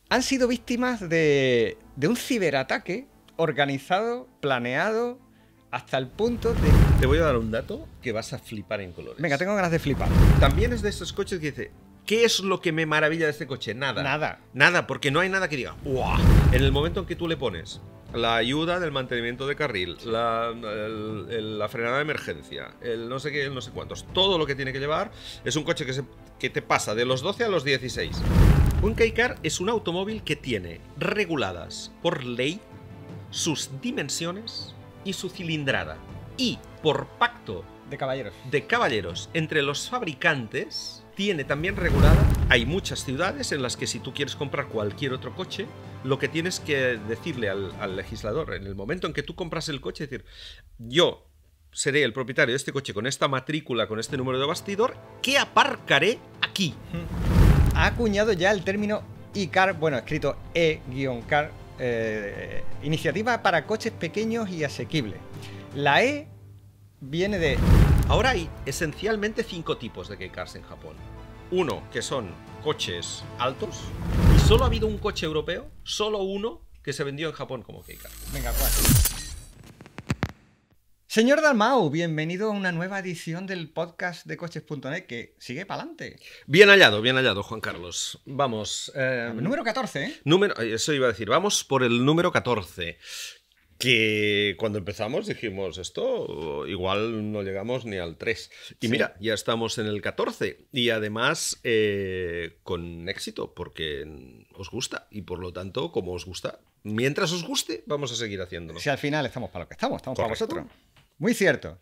han sido víctimas de un ciberataque organizado, planeado, hasta el punto de... Te voy a dar un dato que vas a flipar en colores. Venga, tengo ganas de flipar. También es de esos coches que dice, ¿qué es lo que me maravilla de este coche? Nada. Nada. Nada, porque no hay nada que diga, ¡guau! En el momento en que tú le pones la ayuda del mantenimiento de carril, la frenada de emergencia, el no sé qué, el no sé cuántos, todo lo que tiene que llevar, es un coche que te pasa de los 12 a los 16. Un K-Car es un automóvil que tiene reguladas por ley sus dimensiones y su cilindrada. Y por pacto de caballeros entre los fabricantes, tiene también regulada. Hay muchas ciudades en las que si tú quieres comprar cualquier otro coche, lo que tienes que decirle al legislador en el momento en que tú compras el coche, es decir, yo seré el propietario de este coche con esta matrícula, con este número de bastidor, que aparcaré aquí. Ha acuñado ya el término e-car, bueno, escrito E-car, iniciativa para coches pequeños y asequibles. La E viene de... Ahora hay esencialmente 5 tipos de K-Cars en Japón. Uno, que son coches altos. Y solo ha habido un coche europeo, solo uno, que se vendió en Japón como K-Car. Venga, ¿cuál? Señor Dalmau, bienvenido a una nueva edición del podcast de coches.net que sigue para adelante. Bien hallado, Juan Carlos. Vamos. Número 14, ¿eh? Eso iba a decir. Vamos por el número 14. Que cuando empezamos dijimos, esto igual no llegamos ni al 3. Y sí, mira, ya estamos en el 14. Y además con éxito, porque os gusta. Y por lo tanto, como os gusta, mientras os guste, vamos a seguir haciéndolo. Si al final estamos para lo que estamos Correcto. Para vosotros. Muy cierto.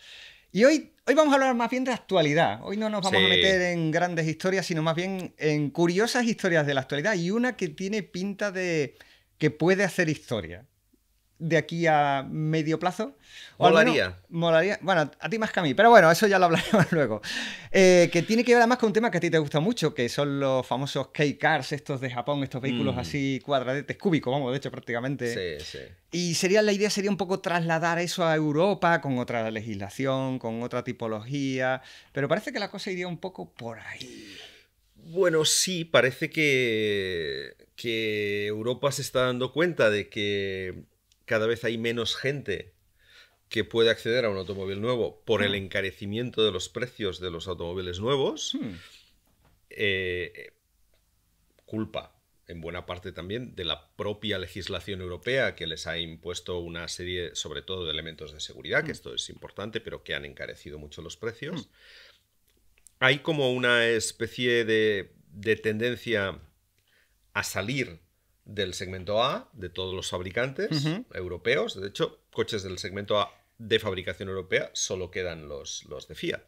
Y hoy vamos a hablar más bien de actualidad. Hoy no nos vamos a meter en grandes historias, sino más bien en curiosas historias de la actualidad. Y una que tiene pinta de que puede hacer historia de aquí a medio plazo. Molaría. Molaría. Bueno, a ti más que a mí, pero bueno, eso ya lo hablaremos luego. Que tiene que ver además con un tema que a ti te gusta mucho, que son los famosos K-Cars, estos de Japón, estos vehículos así cuadradetes, cúbicos, vamos, de hecho prácticamente. Sí. Y la idea sería un poco trasladar eso a Europa con otra legislación, con otra tipología, pero parece que la cosa iría un poco por ahí. Bueno, sí, parece que Europa se está dando cuenta de que cada vez hay menos gente que puede acceder a un automóvil nuevo por el encarecimiento de los precios de los automóviles nuevos. Culpa, en buena parte también, de la propia legislación europea que les ha impuesto una serie, sobre todo, de elementos de seguridad, que esto es importante, pero que han encarecido mucho los precios. Hay como una especie de tendencia a salir del segmento A, de todos los fabricantes europeos. De hecho, coches del segmento A de fabricación europea solo quedan los de Fiat,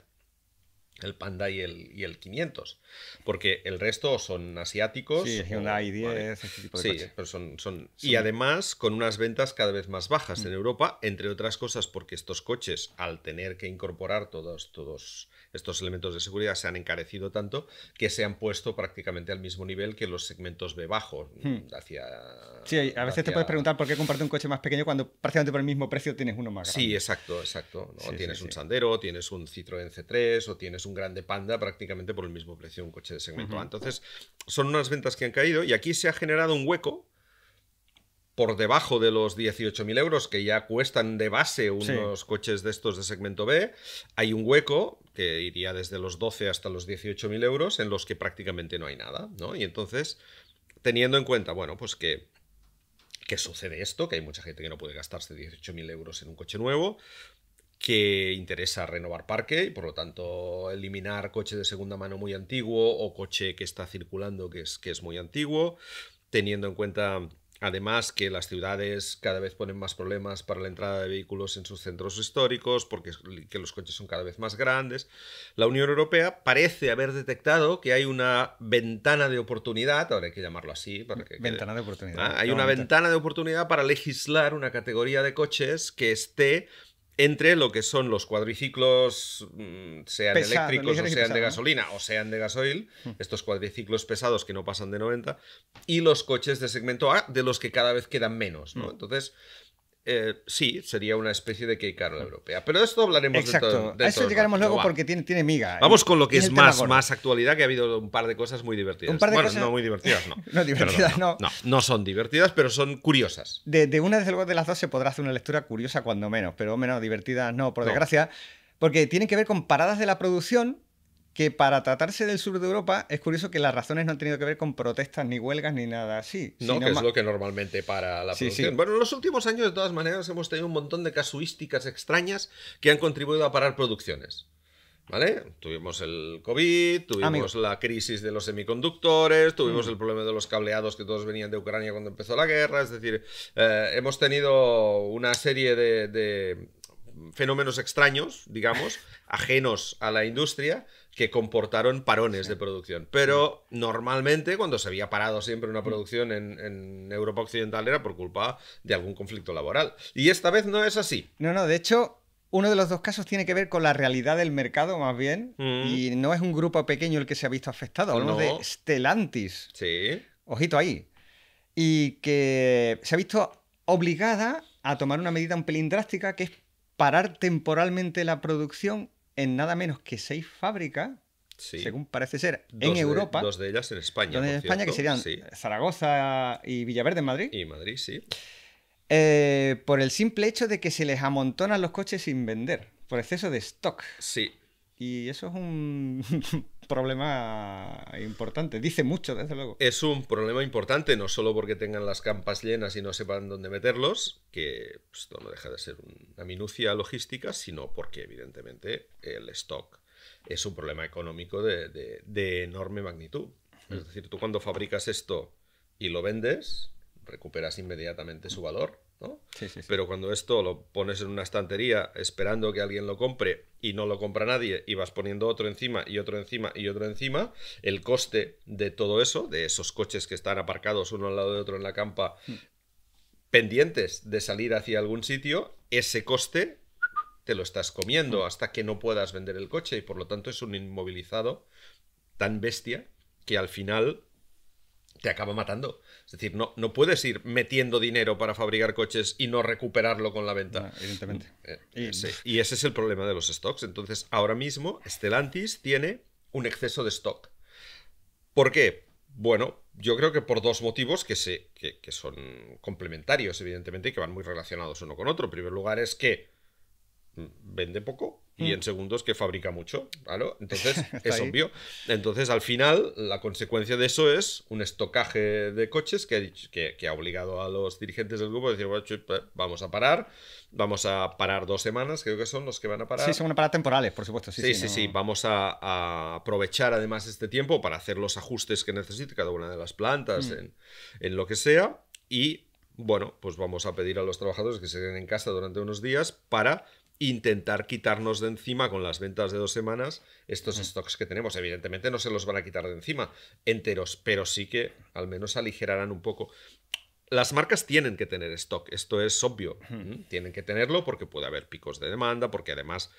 el Panda y el 500, porque el resto son asiáticos. Sí, Hyundai i10, ¿vale? Ese tipo de coches. Pero son... Y además con unas ventas cada vez más bajas en Europa, entre otras cosas porque estos coches, al tener que incorporar todos estos elementos de seguridad, se han encarecido tanto que se han puesto prácticamente al mismo nivel que los segmentos B bajo. Sí, a veces te puedes preguntar por qué comprarte un coche más pequeño cuando prácticamente por el mismo precio tienes uno más grande. Sí, exacto. ¿No? Sí, tienes un Sandero, tienes un Citroën C3 o tienes un Grande Panda prácticamente por el mismo precio un coche de segmento A. Entonces, son unas ventas que han caído y aquí se ha generado un hueco por debajo de los 18.000 euros que ya cuestan de base unos coches de estos de segmento B. Hay un hueco que iría desde los 12 hasta los 18.000 euros en los que prácticamente no hay nada, ¿no? Y entonces, teniendo en cuenta, bueno, pues que sucede esto, que hay mucha gente que no puede gastarse 18.000 euros en un coche nuevo, que interesa renovar parque y por lo tanto eliminar coche de segunda mano muy antiguo o coche que está circulando que es muy antiguo, teniendo en cuenta además que las ciudades cada vez ponen más problemas para la entrada de vehículos en sus centros históricos porque que los coches son cada vez más grandes. La Unión Europea parece haber detectado que hay una ventana de oportunidad, ahora hay que llamarlo así. Ventana de oportunidad. Hay una ventana de oportunidad para legislar una categoría de coches que esté entre lo que son los cuadriciclos, sean eléctricos o sean de gasolina o sean de gasoil, estos cuadriciclos pesados que no pasan de 90, y los coches de segmento A, de los que cada vez quedan menos, ¿no? Entonces, sí, sería una especie de Key Car europea. Pero de esto hablaremos Exacto. A eso llegaremos luego porque tiene miga. Vamos con lo que es más actualidad, que ha habido un par de cosas muy divertidas. Un par de cosas... no muy divertidas, no. No, divertidas no. No son divertidas, pero son curiosas. De una de las dos se podrá hacer una lectura curiosa cuando menos, pero menos divertidas no, por desgracia, porque tienen que ver con paradas de la producción, que para tratarse del sur de Europa es curioso que las razones no han tenido que ver con protestas ni huelgas ni nada así. No, que es lo que normalmente para la producción. Bueno, en los últimos años, de todas maneras, hemos tenido un montón de casuísticas extrañas que han contribuido a parar producciones. ¿Vale? Tuvimos el COVID, tuvimos la crisis de los semiconductores, tuvimos el problema de los cableados que todos venían de Ucrania cuando empezó la guerra. Es decir, hemos tenido una serie de fenómenos extraños, digamos, ajenos a la industria, que comportaron parones de producción. Pero normalmente, cuando se había parado siempre una producción en Europa Occidental, era por culpa de algún conflicto laboral. Y esta vez no es así. No, de hecho, uno de los dos casos tiene que ver con la realidad del mercado, más bien, y no es un grupo pequeño el que se ha visto afectado. Hablamos de Stellantis. Sí. Ojito ahí. Y que se ha visto obligada a tomar una medida un pelín drástica, que es parar temporalmente la producción en nada menos que 6 fábricas, según parece ser, en Europa. Dos de ellas en España. Dos en España, que serían Zaragoza y Villaverde en Madrid. Y Madrid, sí. Por el simple hecho de que se les amontonan los coches sin vender, por exceso de stock. Sí. Y eso es un problema importante. Dice mucho, desde luego. Es un problema importante, no solo porque tengan las campas llenas y no sepan dónde meterlos, que esto no deja de ser una minucia logística, sino porque, evidentemente, el stock es un problema económico de enorme magnitud. Es decir, tú cuando fabricas esto y lo vendes, recuperas inmediatamente su valor, ¿no? Sí. Pero cuando esto lo pones en una estantería esperando que alguien lo compre y no lo compra nadie y vas poniendo otro encima y otro encima y otro encima, el coste de todo eso, de esos coches que están aparcados uno al lado de otro en la campa, pendientes de salir hacia algún sitio, ese coste te lo estás comiendo hasta que no puedas vender el coche, y por lo tanto es un inmovilizado tan bestia que al final te acaba matando. Es decir, no puedes ir metiendo dinero para fabricar coches y no recuperarlo con la venta. No, evidentemente. Y ese es el problema de los stocks. Entonces, ahora mismo, Stellantis tiene un exceso de stock. ¿Por qué? Bueno, yo creo que por dos motivos que son complementarios, evidentemente, y que van muy relacionados uno con otro. En primer lugar es que vende poco, y en segundo es que fabrica mucho, ¿claro? Entonces es obvio. Entonces, al final, la consecuencia de eso es un estocaje de coches que ha obligado a los dirigentes del grupo a decir, bueno, vamos a parar 2 semanas, creo que son los que van a parar. Sí, son una parada temporales, por supuesto. Sí, vamos a aprovechar además este tiempo para hacer los ajustes que necesite cada una de las plantas en lo que sea, y bueno, pues vamos a pedir a los trabajadores que se queden en casa durante unos días para intentar quitarnos de encima con las ventas de 2 semanas estos stocks que tenemos. Evidentemente no se los van a quitar de encima enteros, pero sí que al menos aligerarán un poco. Las marcas tienen que tener stock, esto es obvio. Tienen que tenerlo porque puede haber picos de demanda, porque además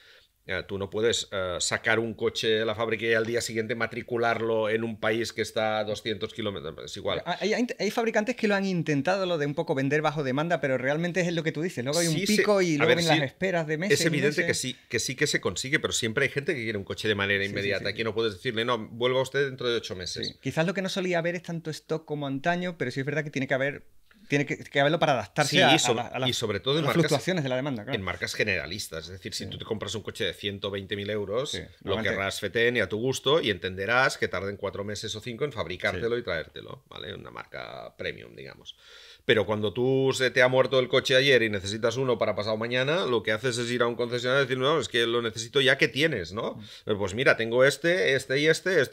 tú no puedes sacar un coche de la fábrica y al día siguiente matricularlo en un país que está a 200 kilómetros. Es igual. Hay fabricantes que lo han intentado, lo de un poco vender bajo demanda, pero realmente es lo que tú dices. Luego hay un pico y luego vienen las esperas de meses. Es evidente que sí que se consigue, pero siempre hay gente que quiere un coche de manera inmediata. Aquí no puedes decirle, no, vuelva usted dentro de 8 meses. Sí. Quizás lo que no solía haber es tanto stock como antaño, pero sí es verdad que tiene que haberlo para adaptarse a las, y sobre todo a las fluctuaciones de la demanda. Claro. En marcas generalistas. Es decir, si tú te compras un coche de 120.000 euros, lo querrás fetén y a tu gusto, y entenderás que tarden 4 meses o 5 en fabricártelo y traértelo, ¿vale? Una marca premium, digamos. Pero cuando tú se te ha muerto el coche ayer y necesitas uno para pasado mañana, lo que haces es ir a un concesionario y decir, no, es que lo necesito ya que tienes, ¿no? Pues mira, tengo este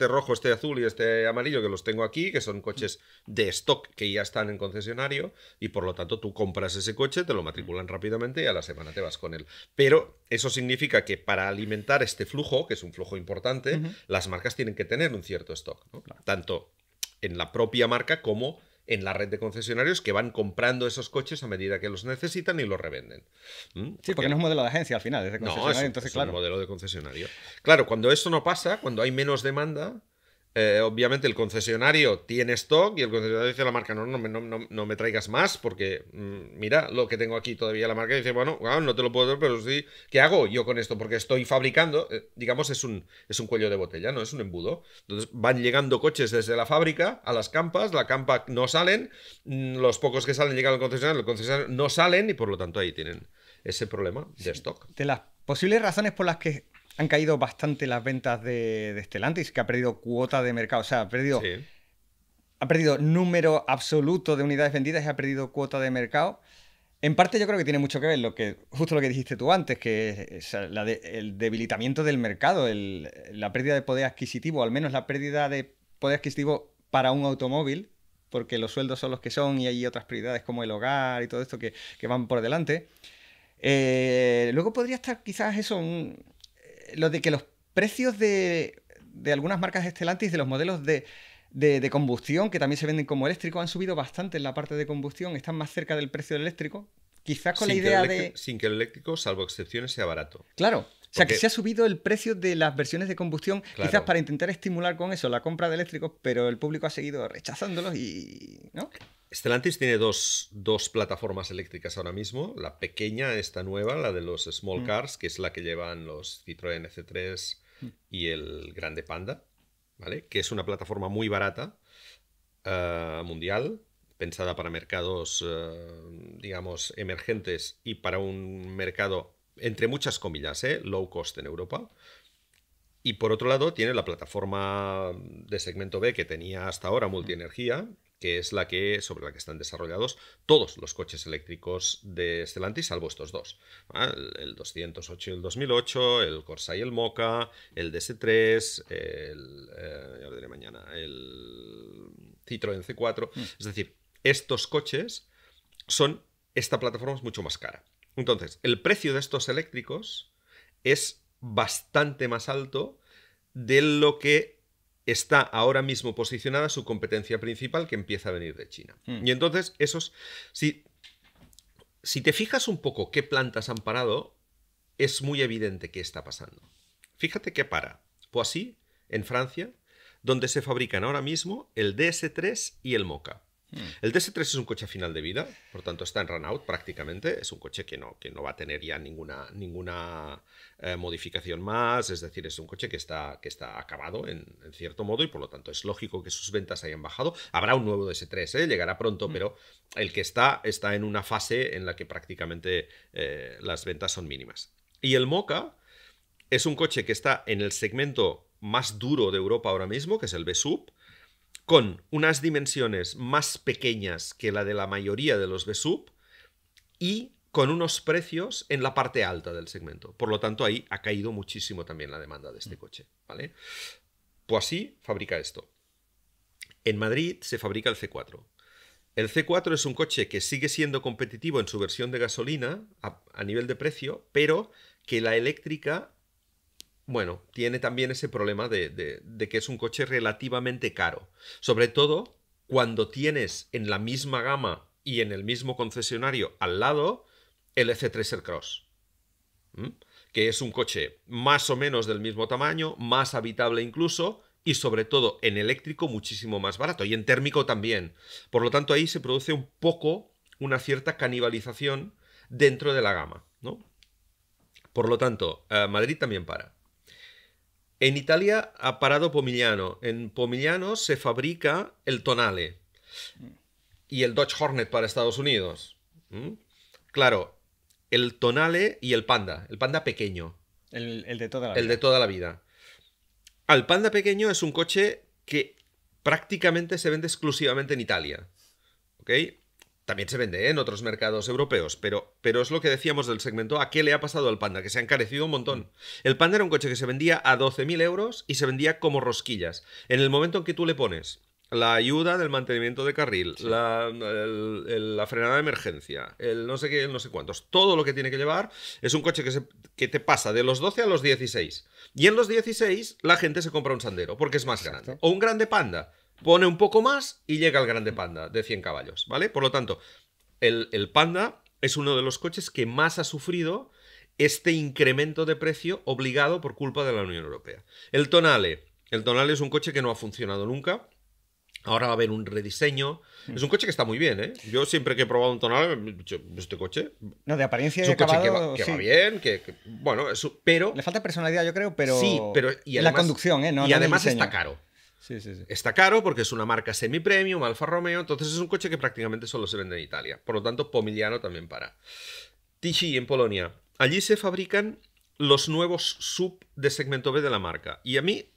rojo, este azul y este amarillo, que los tengo aquí, que son coches de stock que ya están en concesionario, y por lo tanto tú compras ese coche, te lo matriculan rápidamente y a la semana te vas con él. Pero eso significa que para alimentar este flujo, que es un flujo importante, las marcas tienen que tener un cierto stock, ¿no? Tanto en la propia marca como en la red de concesionarios que van comprando esos coches a medida que los necesitan y los revenden. Sí, porque no es un modelo de agencia al final, es de concesionario, entonces, claro. Es un modelo de concesionario. Claro, cuando eso no pasa, cuando hay menos demanda, Obviamente el concesionario tiene stock y el concesionario dice a la marca, no me traigas más porque mira lo que tengo aquí todavía. La marca dice, bueno, no te lo puedo dar, pero sí, ¿qué hago yo con esto? Porque estoy fabricando, digamos, es un cuello de botella, no es un embudo. Entonces van llegando coches desde la fábrica a las campas, la campa no salen, los pocos que salen llegan al concesionario, el concesionario no salen y por lo tanto ahí tienen ese problema de stock. De las posibles razones por las que han caído bastante las ventas de Stellantis, que ha perdido cuota de mercado, o sea, ha perdido número absoluto de unidades vendidas y ha perdido cuota de mercado. En parte yo creo que tiene mucho que ver justo lo que dijiste tú antes, que es el debilitamiento del mercado, la pérdida de poder adquisitivo, al menos la pérdida de poder adquisitivo para un automóvil, porque los sueldos son los que son y hay otras prioridades como el hogar y todo esto que van por delante. Luego podría estar quizás eso, lo de que los precios de algunas marcas de Stellantis, de los modelos de combustión, que también se venden como eléctricos, han subido bastante en la parte de combustión, están más cerca del precio del eléctrico, quizás con la idea de... Sin que el eléctrico, salvo excepciones, sea barato. Claro, o sea que se ha subido el precio de las versiones de combustión, claro, quizás para intentar estimular con eso la compra de eléctricos, pero el público ha seguido rechazándolos y... ¿no? Stellantis tiene dos plataformas eléctricas ahora mismo. La pequeña, esta nueva, la de los Small Cars, que es la que llevan los Citroën C3 y el Grande Panda, ¿vale? Que es una plataforma muy barata, mundial, pensada para mercados, digamos, emergentes y para un mercado, entre muchas comillas, low cost en Europa. Y por otro lado tiene la plataforma de segmento B que tenía hasta ahora Multienergia, que es sobre la que están desarrollados todos los coches eléctricos de Stellantis, salvo estos dos. El 208 y el 2008, el Corsa y el Moka, el DS3, ya lo diré mañana, el Citroën C4. Es decir, estos coches esta plataforma es mucho más cara. Entonces, el precio de estos eléctricos es bastante más alto de lo que está ahora mismo posicionada su competencia principal, que empieza a venir de China. Y entonces, si te fijas un poco qué plantas han parado, es muy evidente qué está pasando. Fíjate que para Poissy, en Francia, donde se fabrican ahora mismo el DS3 y el Moka. El DS3 es un coche a final de vida, por tanto está en run-out prácticamente, es un coche que no va a tener ya ninguna modificación más, es decir, es un coche que está acabado en cierto modo y por lo tanto es lógico que sus ventas hayan bajado. Habrá un nuevo DS3, llegará pronto, pero el que está en una fase en la que prácticamente las ventas son mínimas. Y el Moka es un coche que está en el segmento más duro de Europa ahora mismo, que es el B-Sub, con unas dimensiones más pequeñas que la de la mayoría de los B-Sub y con unos precios en la parte alta del segmento. Por lo tanto, ahí ha caído muchísimo también la demanda de este coche, ¿vale? Poissy fabrica esto. En Madrid se fabrica el C4. El C4 es un coche que sigue siendo competitivo en su versión de gasolina a nivel de precio, pero que la eléctrica... Bueno, tiene también ese problema de que es un coche relativamente caro. Sobre todo cuando tienes en la misma gama y en el mismo concesionario al lado el F3 Aircross. Que es un coche más o menos del mismo tamaño, más habitable incluso, y sobre todo en eléctrico muchísimo más barato. Y en térmico también. Por lo tanto, ahí se produce un poco una cierta canibalización dentro de la gama, ¿no? Por lo tanto, Madrid también para. En Italia ha parado Pomigliano. En Pomigliano se fabrica el Tonale y el Dodge Hornet para Estados Unidos. Claro, el Tonale y el Panda pequeño. El de toda la vida. El de toda la vida. El Panda pequeño es un coche que prácticamente se vende exclusivamente en Italia. ¿Ok? También se vende en otros mercados europeos, pero es lo que decíamos del segmento. ¿A qué le ha pasado al Panda? Que se ha encarecido un montón. El Panda era un coche que se vendía a 12.000 euros y se vendía como rosquillas. En el momento en que tú le pones la ayuda del mantenimiento de carril, sí, la frenada de emergencia, el no sé qué, el no sé cuántos, todo lo que tiene que llevar, es un coche que te pasa de los 12 a los 16. Y en los 16 la gente se compra un Sandero porque es más grande. O un Grande Panda. Pone un poco más y llega al Grande Panda de 100 caballos, ¿vale? Por lo tanto, el Panda es uno de los coches que más ha sufrido este incremento de precio obligado por culpa de la Unión Europea. El Tonale El Tonale es un coche que no ha funcionado nunca. Ahora va a haber un rediseño. Es un coche que está muy bien, ¿eh? Yo siempre que he probado un Tonale, me he dicho, este coche... No, de apariencia es y un coche acabado, que va bien, bueno, pero... Le falta personalidad, yo creo, pero... Sí, pero... Y además, la conducción, ¿eh? No, y no además está caro. Sí, sí, sí. Está caro porque es una marca semi-premium, Alfa Romeo, entonces es un coche que prácticamente solo se vende en Italia. Por lo tanto, Pomigliano también para. Tichy, en Polonia. Allí se fabrican los nuevos sub de segmento B de la marca. Y a mí,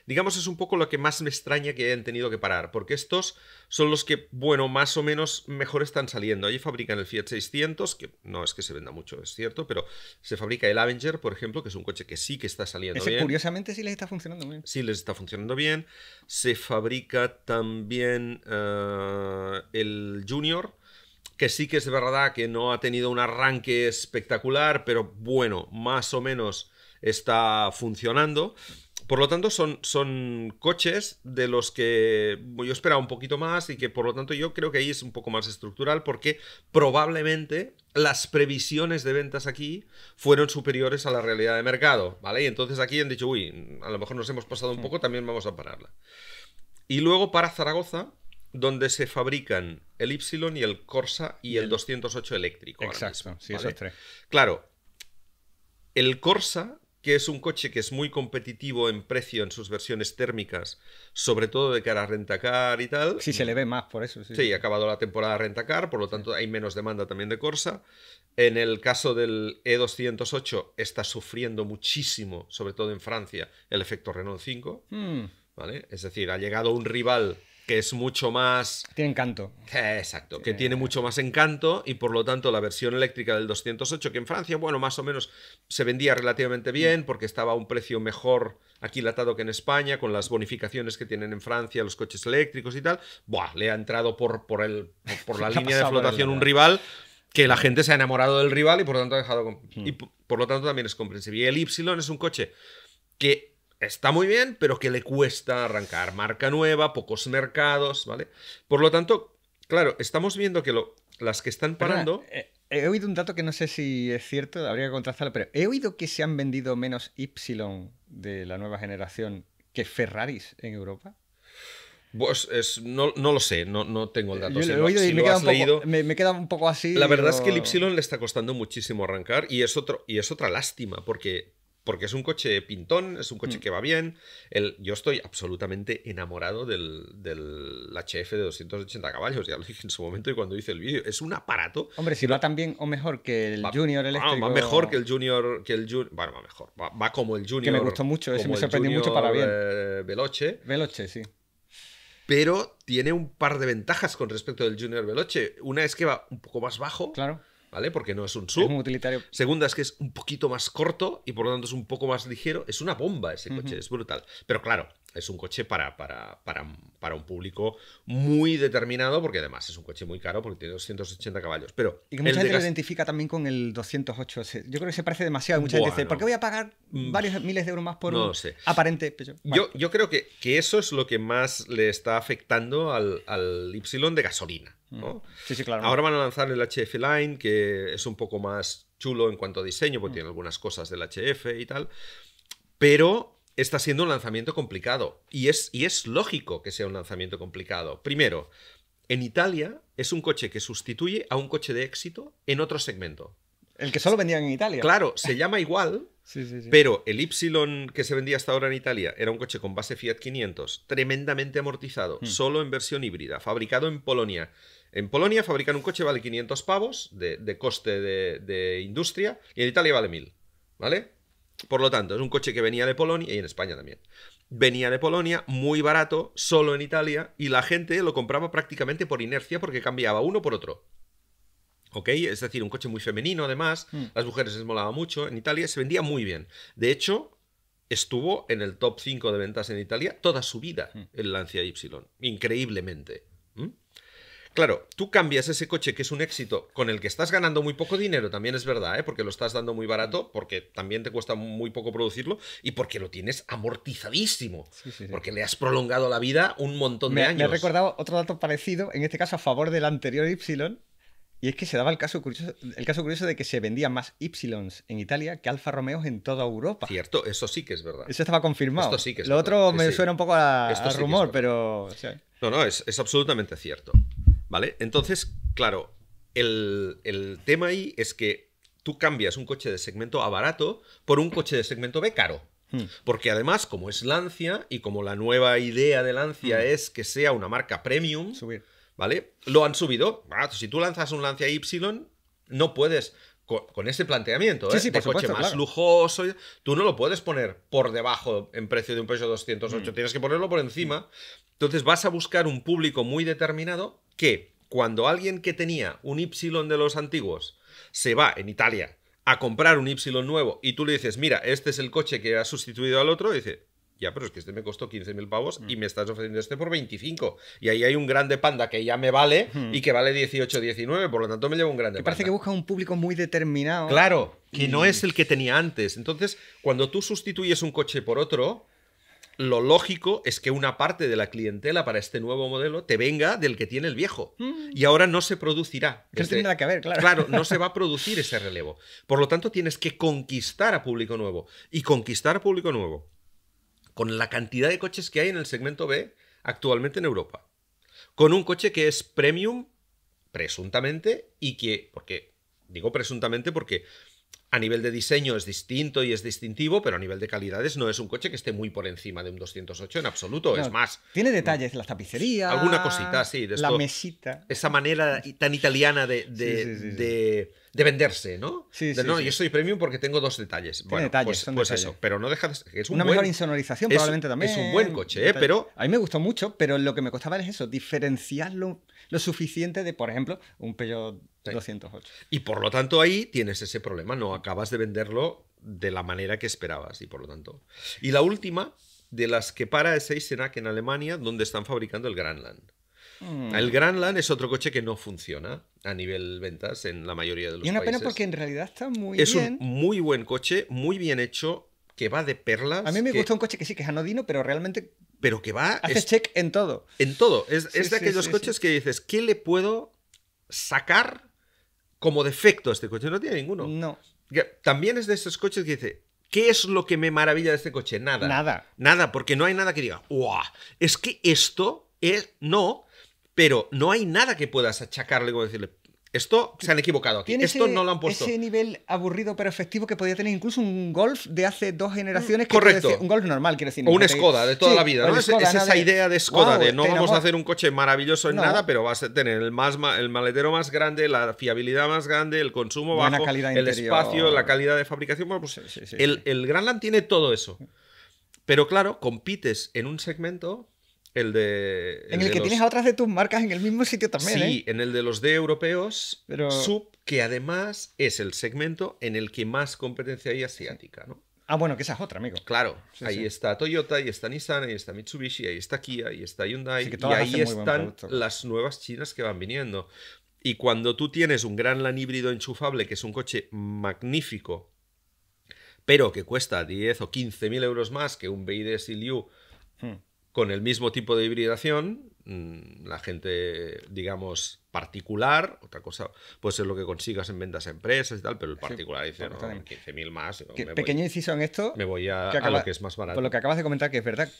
digamos, es un poco lo que más me extraña que hayan tenido que parar, porque estos son los que, bueno, más o menos mejor están saliendo. Allí fabrican el Fiat 600, que no es que se venda mucho, es cierto, pero se fabrica el Avenger, por ejemplo, que es un coche que sí que está saliendo bien. Curiosamente sí les está funcionando bien. Sí les está funcionando bien. Se fabrica también el Junior, que sí que es verdad que no ha tenido un arranque espectacular, pero bueno, más o menos está funcionando. Por lo tanto, son coches de los que yo esperaba un poquito más y que por lo tanto yo creo que ahí es un poco más estructural porque probablemente las previsiones de ventas aquí fueron superiores a la realidad de mercado, ¿vale? Y entonces aquí han dicho, uy, a lo mejor nos hemos pasado un poco, también vamos a pararla. Y luego para Zaragoza, donde se fabrican el Y y el Corsa y el 208 eléctrico. Exacto, mismo, sí, ¿vale? esos tres. Claro, el Corsa, que es un coche que es muy competitivo en precio en sus versiones térmicas, sobre todo de cara a rentacar y tal. Sí, se le ve más por eso. Sí, sí, ha acabado la temporada rentacar, por lo tanto hay menos demanda también de Corsa. En el caso del E208 está sufriendo muchísimo, sobre todo en Francia, el efecto Renault 5. ¿Vale? Es decir, ha llegado un rival que es mucho más... Tiene encanto. Exacto, que tiene mucho más encanto y por lo tanto la versión eléctrica del 208, que en Francia, bueno, más o menos se vendía relativamente bien porque estaba a un precio mejor aquilatado que en España, con las bonificaciones que tienen en Francia los coches eléctricos y tal, ¡buah! Le ha entrado por la línea de flotación un rival que la gente se ha enamorado del rival y por lo tanto ha dejado... Y por lo tanto también es comprensible. Y el Y es un coche que... está muy bien, pero que le cuesta arrancar. Marca nueva, pocos mercados, ¿vale? Por lo tanto, claro, estamos viendo que las que están parando... Perdona, he oído un dato que no sé si es cierto, habría que contrastarlo, pero he oído que se han vendido menos Y de la nueva generación que Ferraris en Europa. Pues no lo sé, no tengo el dato. Yo lo he oído y me queda un poco así. La verdad es que el Y le está costando muchísimo arrancar y es otra lástima, porque es un coche pintón, es un coche que va bien. Yo estoy absolutamente enamorado del HF de 280 caballos, ya lo dije en su momento y cuando hice el vídeo. Es un aparato. Hombre, si va tan bien o mejor que el Junior eléctrico. Va mejor que el Junior. Bueno, va mejor. Va como el Junior. Que me gustó mucho, ese me sorprendió mucho para bien. Veloce. Veloce, sí. Pero tiene un par de ventajas con respecto del Junior Veloce. Una es que va un poco más bajo. Claro. ¿Vale? Porque no es un sub. Es un utilitario. Segunda es que es un poquito más corto y por lo tanto es un poco más ligero. Es una bomba ese coche, es brutal. Pero claro, es un coche para un público muy determinado porque además es un coche muy caro porque tiene 280 caballos. Pero y que mucha gente lo identifica también con el 208. Yo creo que se parece demasiado. Mucha gente dice, ¿por qué voy a pagar varios miles de euros más por un aparente Peugeot? Vale. Yo creo que eso es lo que más le está afectando al Y de gasolina, ¿no? Sí, claro. Ahora van a lanzar el HF Line, que es un poco más chulo en cuanto a diseño, porque tiene algunas cosas del HF y tal, pero está siendo un lanzamiento complicado. Y es lógico que sea un lanzamiento complicado. Primero, en Italia es un coche que sustituye a un coche de éxito en otro segmento. El que solo vendían en Italia. Claro, se llama igual, sí. pero el Y que se vendía hasta ahora en Italia era un coche con base Fiat 500, tremendamente amortizado, solo en versión híbrida, fabricado en Polonia. En Polonia fabrican un coche vale 500 pavos de coste de industria y en Italia vale 1000, ¿vale? Por lo tanto, es un coche que venía de Polonia y en España también. Venía de Polonia, muy barato, solo en Italia, y la gente lo compraba prácticamente por inercia porque cambiaba uno por otro. ¿Ok? Es decir, un coche muy femenino además, las mujeres les molaba mucho, en Italia se vendía muy bien. De hecho, estuvo en el top 5 de ventas en Italia toda su vida el Lancia Y, increíblemente. Claro, tú cambias ese coche que es un éxito con el que estás ganando muy poco dinero, también es verdad, ¿eh? Porque lo estás dando muy barato, porque también te cuesta muy poco producirlo y porque lo tienes amortizadísimo, sí. Porque le has prolongado la vida un montón de años. Me he recordado otro dato parecido, en este caso a favor del anterior Y, Y es que se daba el caso curioso de que se vendían más Y en Italia que Alfa Romeos en toda Europa. Cierto, eso sí que es verdad. Eso estaba confirmado. Esto sí que es Lo verdad. otro me suena un poco a Sí rumor, es pero... O sea, no, es absolutamente cierto. ¿Vale? Entonces, claro, el tema ahí es que tú cambias un coche de segmento A barato por un coche de segmento B caro. Porque además, como es Lancia y como la nueva idea de Lancia es que sea una marca premium, ¿vale? Lo han subido. Si tú lanzas un Lancia Y, no puedes, con ese planteamiento, de coche supuesto, más lujoso, tú no lo puedes poner por debajo en precio de un Peugeot 208, tienes que ponerlo por encima. Entonces vas a buscar un público muy determinado que cuando alguien que tenía un Y de los antiguos se va en Italia a comprar un Y nuevo y tú le dices, mira, este es el coche que ha sustituido al otro, dice, ya, pero es que este me costó 15.000 pavos y me estás ofreciendo este por 25. Y ahí hay un grande Panda que ya me vale y que vale 18, 19, por lo tanto me llevo un grande Panda. Parece que busca un público muy determinado. Claro, que no es el que tenía antes. Entonces, cuando tú sustituyes un coche por otro, lo lógico es que una parte de la clientela para este nuevo modelo te venga del que tiene el viejo. Y ahora no se producirá. Que no tiene nada que ver, claro. Claro, no se va a producir ese relevo. Por lo tanto, tienes que conquistar a público nuevo. Y conquistar a público nuevo con la cantidad de coches que hay en el segmento B actualmente en Europa. Con un coche que es premium, presuntamente, y que, porque digo presuntamente porque a nivel de diseño es distinto y es distintivo, pero a nivel de calidades no es un coche que esté muy por encima de un 208 en absoluto, no, es más. Tiene detalles, las tapicerías, alguna cosita, sí. De esto, la mesita. Esa manera tan italiana de venderse, ¿no? Yo soy premium porque tengo dos detalles. Bueno, detalles, pues detalles. Eso, pero no deja de ser. Es una mejor insonorización probablemente también. Es un buen coche, pero... A mí me gustó mucho, pero lo que me costaba es eso, diferenciarlo lo suficiente de, por ejemplo, un Peugeot 208. Y por lo tanto ahí tienes ese problema, no acabas de venderlo de la manera que esperabas y por lo tanto. Y la última de las que para es Eisenach en Alemania, donde están fabricando el Grandland. El Grandland es otro coche que no funciona a nivel ventas en la mayoría de los países. Y una pena porque en realidad está muy bien. Es un muy buen coche, muy bien hecho, que va de perlas. A mí me gusta un coche que sí, que es anodino, pero realmente... Pero que va... Haces check en todo. En todo. Es de aquellos coches que dices, ¿qué le puedo sacar como defecto a este coche? No tiene ninguno. No. También es de esos coches que dice, ¿qué es lo que me maravilla de este coche? Nada. Nada, porque no hay nada que diga, ¡guau! Es que esto es... No, pero no hay nada que puedas achacarle como decirle, esto se han equivocado aquí, esto no lo han puesto. Ese nivel aburrido pero efectivo que podía tener incluso un Golf de hace 2 generaciones. Correcto. Decir, un Golf normal, quiero decir. O un Skoda de toda la vida, ¿no? Skoda, es esa idea de Skoda, de no vamos a hacer un coche maravilloso en nada, pero vas a tener el maletero más grande, la fiabilidad más grande, el consumo bajo, el espacio, la calidad de fabricación. Bueno, pues el Grandland tiene todo eso. Pero claro, compites en un segmento... en el que tienes a otras de tus marcas en el mismo sitio también. Sí, en el de los D europeos, sub, que además es el segmento en el que más competencia hay asiática, ¿no? Ah, bueno, que esa es otra, amigo. Claro, ahí está Toyota, ahí está Nissan, ahí está Mitsubishi, ahí está Kia, ahí está Hyundai, y ahí están las nuevas chinas que van viniendo. Y cuando tú tienes un Grandland híbrido enchufable, que es un coche magnífico, pero que cuesta 10 o 15.000 euros más que un BYD Seal con el mismo tipo de hibridación, la gente, digamos, particular, otra cosa puede ser lo que consigas en ventas a empresas y tal, pero el particular dice, no, 15.000 más. Pequeño inciso en esto. Me voy a lo que es más barato. Por lo que acabas de comentar, que es verdad,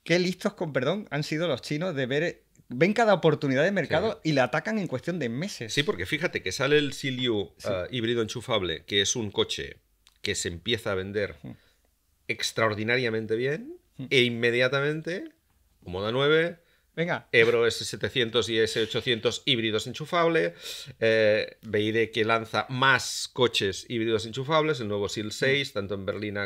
qué listos, con perdón, han sido los chinos de ven cada oportunidad de mercado y la atacan en cuestión de meses. Sí, porque fíjate que sale el Seal híbrido enchufable, que es un coche que se empieza a vender extraordinariamente bien e inmediatamente... Moda 9, venga. Ebro S700 y S800 híbridos enchufables, BYD que lanza más coches híbridos enchufables, el nuevo Seal 6, tanto en Berlín.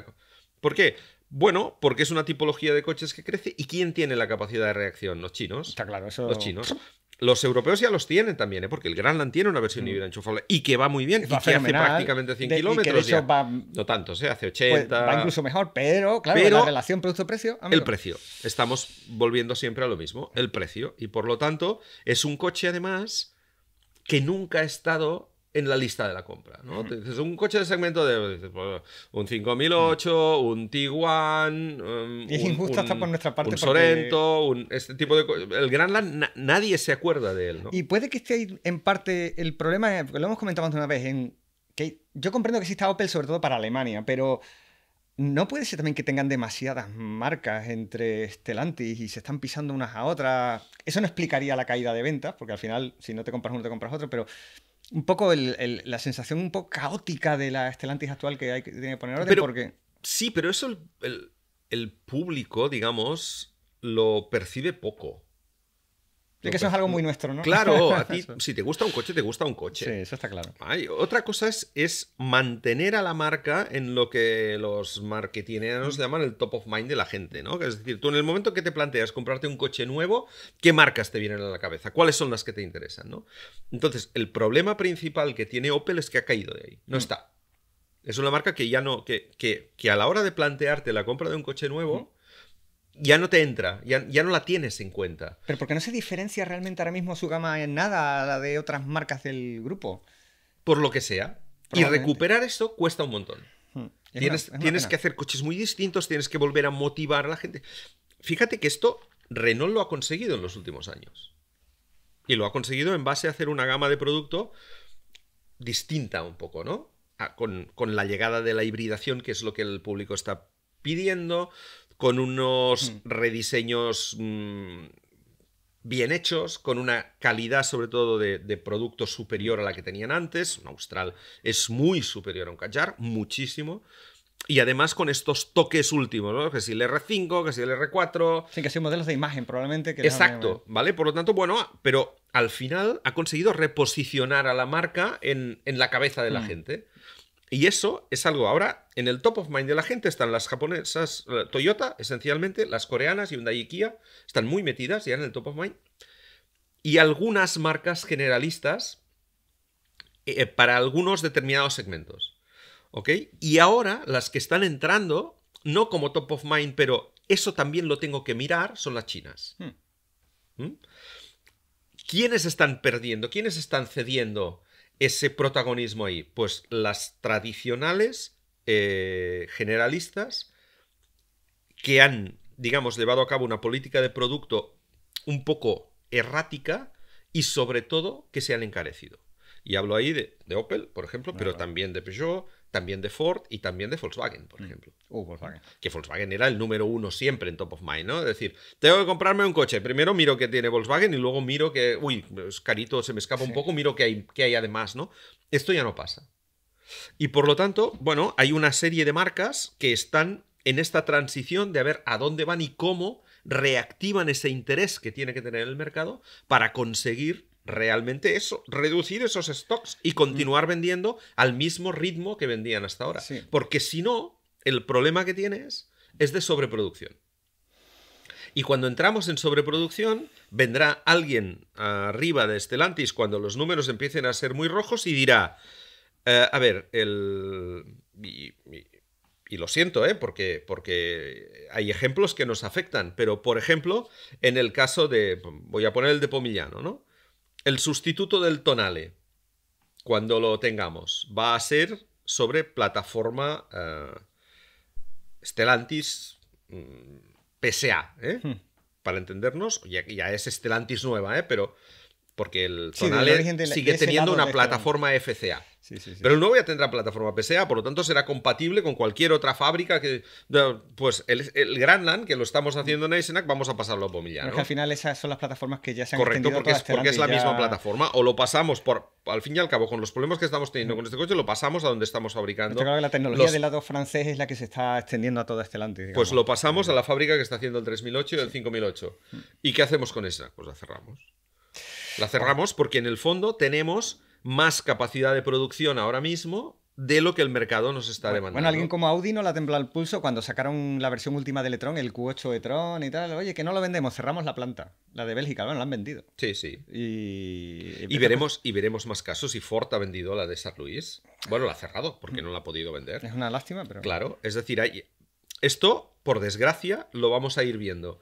¿Por qué? Bueno, porque es una tipología de coches que crece. ¿Y quién tiene la capacidad de reacción? Los chinos. Está claro, eso... Los chinos. Los europeos ya los tienen también, porque el Grandland tiene una versión híbrida enchufable y que va muy bien, y que hace prácticamente 100 kilómetros ya. No tanto, hace 80. Pues va incluso mejor, pero claro, la relación producto-precio... El precio. Estamos volviendo siempre a lo mismo, el precio. Y por lo tanto, es un coche además que nunca ha estado en la lista de la compra, ¿no? Te dices un coche de segmento de pues, un 5008, un Tiguan, y es injusto hasta por nuestra parte un Sorento, este tipo de el Grandland, nadie se acuerda de él, ¿no? Y puede que esté ahí en parte el problema, porque lo hemos comentado antes una vez, en que yo comprendo que exista Opel sobre todo para Alemania, pero no puede ser también que tengan demasiadas marcas entre Stellantis y se están pisando unas a otras. Eso no explicaría la caída de ventas, porque al final, si no te compras uno, te compras otro, pero un poco la sensación un poco caótica de la Stellantis actual que hay que tiene que poner orden, porque... Sí, pero eso el público, digamos, lo percibe poco. Es que eso es algo muy nuestro, ¿no? Claro, a ti, si te gusta un coche, te gusta un coche. Sí, eso está claro. Otra cosa es mantener a la marca en lo que los marketineros llaman el top of mind de la gente, ¿no? Es decir, tú en el momento que te planteas comprarte un coche nuevo, ¿qué marcas te vienen a la cabeza? ¿Cuáles son las que te interesan, ¿no? Entonces, el problema principal que tiene Opel es que ha caído de ahí. No está. Es una marca que ya no... que a la hora de plantearte la compra de un coche nuevo... ya no te entra, ya no la tienes en cuenta. Pero ¿por qué no se diferencia realmente ahora mismo su gama en nada a la de otras marcas del grupo? Por lo que sea. Y recuperar esto cuesta un montón. Tienes que hacer coches muy distintos, tienes que volver a motivar a la gente. Fíjate que esto Renault lo ha conseguido en los últimos años. Y lo ha conseguido en base a hacer una gama de producto distinta un poco, ¿no? Con la llegada de la hibridación, que es lo que el público está pidiendo, con unos rediseños bien hechos, con una calidad sobre todo de producto superior a la que tenían antes. Un Austral es muy superior a un Kadjar, muchísimo. Y además con estos toques últimos, ¿no? Que si el R5, que si el R4... Sí, que son modelos de imagen probablemente. Que exacto, ¿vale? Por lo tanto, bueno, pero al final ha conseguido reposicionar a la marca en la cabeza de la gente. Y eso es algo ahora, en el top of mind de la gente están las japonesas, Toyota, esencialmente, las coreanas, Hyundai y Kia, están muy metidas ya en el top of mind. Y algunas marcas generalistas para algunos determinados segmentos. ¿Ok? Y ahora las que están entrando, no como top of mind, pero eso también lo tengo que mirar, son las chinas. ¿Quiénes están perdiendo? ¿Quiénes están cediendo ese protagonismo ahí? Pues las tradicionales generalistas que han, digamos, llevado a cabo una política de producto un poco errática y sobre todo que se han encarecido. Y hablo ahí de Opel, por ejemplo, pero también de Peugeot, también de Ford y también de Volkswagen, por ejemplo. Volkswagen. Que Volkswagen era el número uno siempre en top of mind, ¿no? Es decir, tengo que comprarme un coche. Primero miro que tiene Volkswagen y luego miro que, uy, es carito, se me escapa un poco, miro que hay además, ¿no? Esto ya no pasa. Y por lo tanto, bueno, hay una serie de marcas que están en esta transición de a ver a dónde van y cómo reactivan ese interés que tiene que tener el mercado para conseguir realmente eso, reducir esos stocks y continuar vendiendo al mismo ritmo que vendían hasta ahora. Sí. Porque si no, el problema que tienes es de sobreproducción. Y cuando entramos en sobreproducción, vendrá alguien arriba de Stellantis cuando los números empiecen a ser muy rojos y dirá, a ver, y lo siento, porque hay ejemplos que nos afectan, pero por ejemplo, en el caso de, voy a poner el de Pomigliano, ¿no? El sustituto del Tonale, cuando lo tengamos, va a ser sobre plataforma Stellantis PSA, para entendernos. Ya es Stellantis nueva, pero porque el Tonale sigue teniendo una plataforma FCA. Sí. Pero el nuevo ya tendrá plataforma PSA, por lo tanto será compatible con cualquier otra fábrica que... Pues el Grandland, que lo estamos haciendo en Eisenach, vamos a pasarlo a Pomigliano. Es que al final esas son las plataformas que ya se han extendido. Correcto, porque es la misma plataforma. O lo pasamos al fin y al cabo, con los problemas que estamos teniendo con este coche, lo pasamos a donde estamos fabricando. Yo creo que la tecnología del lado francés es la que se está extendiendo a toda Stellantis, digamos. Pues lo pasamos a la fábrica que está haciendo el 3008 y el 5008. ¿Y qué hacemos con esa? Pues la cerramos. La cerramos porque en el fondo tenemos más capacidad de producción ahora mismo de lo que el mercado nos está demandando. Bueno, alguien como Audi no la tembló el pulso cuando sacaron la versión última del e-tron, el Q8 e-tron y tal. Oye, que no lo vendemos, cerramos la planta. La de Bélgica, bueno, la han vendido. Sí. Y veremos más casos. Y Ford ha vendido la de Saint Louis. Bueno, la ha cerrado porque no la ha podido vender. Es una lástima, pero... Claro, es decir, esto, por desgracia, lo vamos a ir viendo.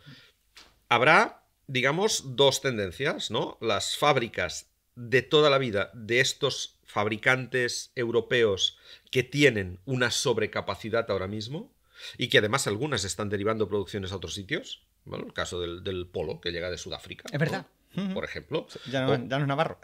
Habrá, digamos, dos tendencias, ¿no? Las fábricas de toda la vida de estos fabricantes europeos que tienen una sobrecapacidad ahora mismo y que además algunas están derivando producciones a otros sitios. Bueno, el caso del Polo, que llega de Sudáfrica. Es verdad. ¿No? Por ejemplo. Ya no es Navarro.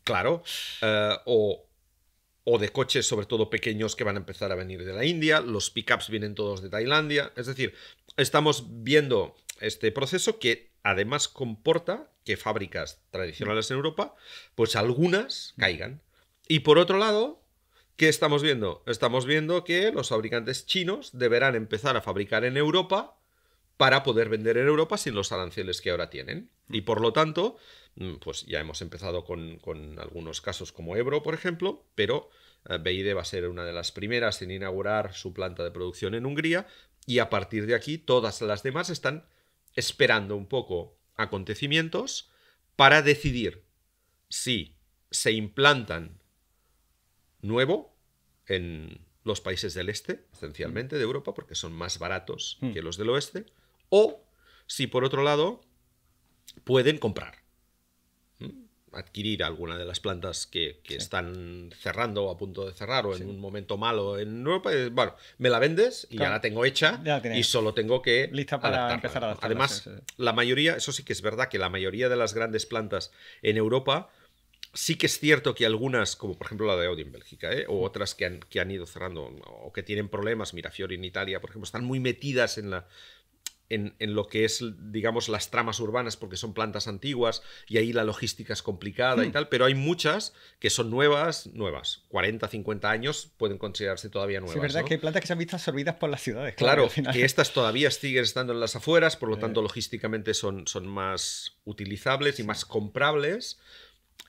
Claro. O de coches, sobre todo pequeños, que van a empezar a venir de la India. Los pickups vienen todos de Tailandia. Es decir, estamos viendo este proceso que además comporta que fábricas tradicionales en Europa, pues algunas caigan. Y por otro lado, ¿qué estamos viendo? Estamos viendo que los fabricantes chinos deberán empezar a fabricar en Europa para poder vender en Europa sin los aranceles que ahora tienen. Y por lo tanto, pues ya hemos empezado con algunos casos como Ebro, por ejemplo, pero BYD va a ser una de las primeras en inaugurar su planta de producción en Hungría, y a partir de aquí todas las demás están esperando un poco acontecimientos para decidir si se implantan nuevo en los países del este, esencialmente de Europa, porque son más baratos que los del oeste, o si por otro lado pueden comprar, adquirir alguna de las plantas que están cerrando o a punto de cerrar o en un momento malo en Europa. Bueno, me la vendes y ya la tengo hecha y solo tengo que lista para empezar a adaptarla. Además, la mayoría, eso sí que es verdad, que la mayoría de las grandes plantas en Europa, sí que es cierto que algunas, como por ejemplo la de Audi en Bélgica, o otras que han ido cerrando o que tienen problemas, Mirafiori en Italia, por ejemplo, están muy metidas en lo que es, digamos, las tramas urbanas, porque son plantas antiguas y ahí la logística es complicada y tal, pero hay muchas que son nuevas, 40, 50 años, pueden considerarse todavía nuevas. Sí, es verdad, ¿no? que hay plantas que se han visto absorbidas por las ciudades. Claro, que estas todavía siguen estando en las afueras, por lo tanto, logísticamente son más utilizables y más comprables,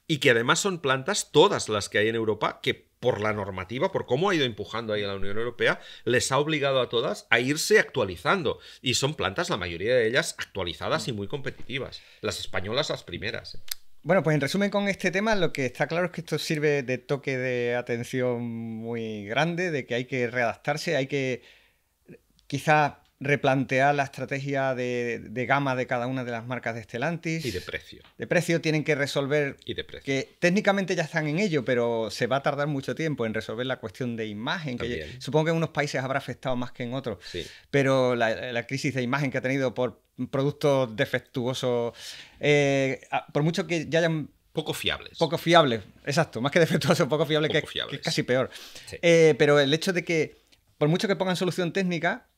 y que además son plantas, todas las que hay en Europa, que por la normativa, por cómo ha ido empujando ahí a la Unión Europea, les ha obligado a todas a irse actualizando. Y son plantas, la mayoría de ellas, actualizadas y muy competitivas. Las españolas, las primeras. Bueno, pues en resumen con este tema, lo que está claro es que esto sirve de toque de atención muy grande, de que hay que readaptarse, hay que quizá replantear la estrategia de gama de cada una de las marcas de Stellantis. Y de precio. De precio tienen que resolver, y de precio. Que técnicamente ya están en ello, pero se va a tardar mucho tiempo en resolver la cuestión de imagen, que supongo que en unos países habrá afectado más que en otros, sí. Pero la crisis de imagen que ha tenido por productos defectuosos, por mucho que ya hayan... Poco fiables. Poco fiables, exacto, más que defectuosos, poco fiables, que es casi peor. Sí. Pero el hecho de que, por mucho que pongan solución técnica,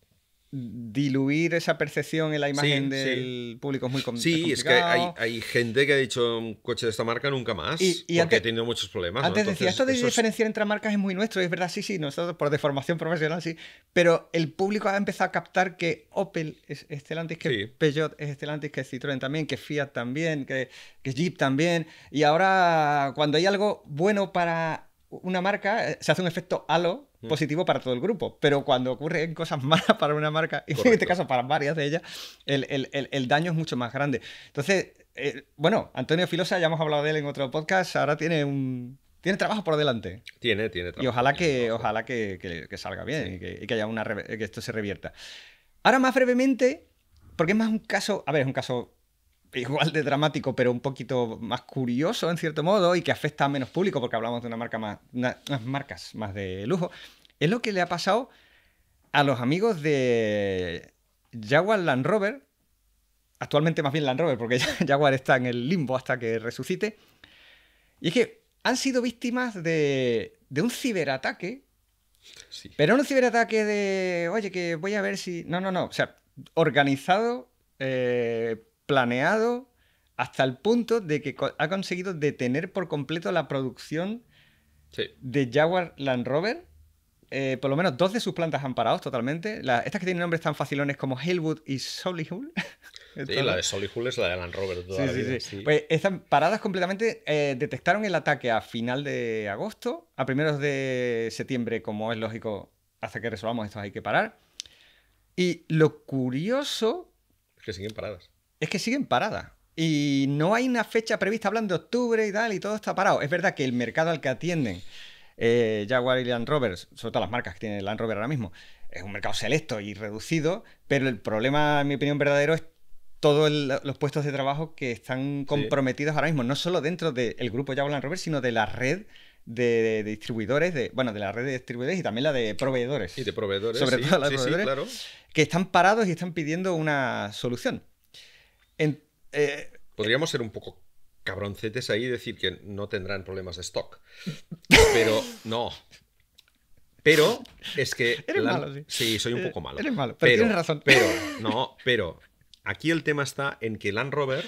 diluir esa percepción en la imagen del público es muy complicado. Sí, es que hay gente que ha dicho un coche de esta marca nunca más, porque ha tenido muchos problemas. Antes ¿no? decía, esto de diferenciar entre marcas es muy nuestro, es verdad, sí, nosotros por deformación profesional sí, pero el público ha empezado a captar que Opel es Stellantis, que Peugeot es Stellantis, que Citroën también, que Fiat también, que Jeep también, y ahora cuando hay algo bueno para una marca, se hace un efecto halo positivo para todo el grupo, pero cuando ocurren cosas malas para una marca, y en este caso para varias de ellas, el daño es mucho más grande. Entonces, bueno, Antonio Filosa, ya hemos hablado de él en otro podcast, ahora tiene trabajo por delante. Tiene trabajo. Y ojalá que salga bien, y que haya que esto se revierta. Ahora más brevemente, porque es más un caso, es un caso igual de dramático, pero un poquito más curioso en cierto modo, y que afecta a menos público porque hablamos de unas marcas más de lujo, es lo que le ha pasado a los amigos de Jaguar Land Rover, actualmente más bien Land Rover, porque Jaguar está en el limbo hasta que resucite, y es que han sido víctimas de un ciberataque, pero no un ciberataque de, oye, que voy a ver si... No, o sea, organizado, planeado hasta el punto de que ha conseguido detener por completo la producción de Jaguar Land Rover. Por lo menos 2 de sus plantas han parado totalmente. Estas que tienen nombres tan facilones como Halewood y Solihull. Sí, la de Solihull es la de Land Rover toda la vida. Sí. Pues están paradas completamente. Detectaron el ataque a final de agosto. A primeros de septiembre, como es lógico, hasta que resolvamos esto hay que parar. Y lo curioso... es que siguen paradas. Es que siguen paradas. Y no hay una fecha prevista, hablan de octubre y tal, y todo está parado. Es verdad que el mercado al que atienden Jaguar y Land Rover, sobre todo las marcas que tiene Land Rover ahora mismo, es un mercado selecto y reducido, pero el problema, en mi opinión, verdadero es todos los puestos de trabajo que están comprometidos ahora mismo, no solo dentro del grupo Jaguar Land Rover, sino de la red de distribuidores, de la red de distribuidores y también la de proveedores. Y de proveedores, sobre todo la de sí, proveedores, claro. que están parados y están pidiendo una solución. Podríamos ser un poco cabroncetes ahí y decir que no tendrán problemas de stock. Pero no. Pero es que... Eres malo, sí. Sí, soy un poco malo. Eres malo, pero tienes razón. Pero aquí el tema está en que Land Rover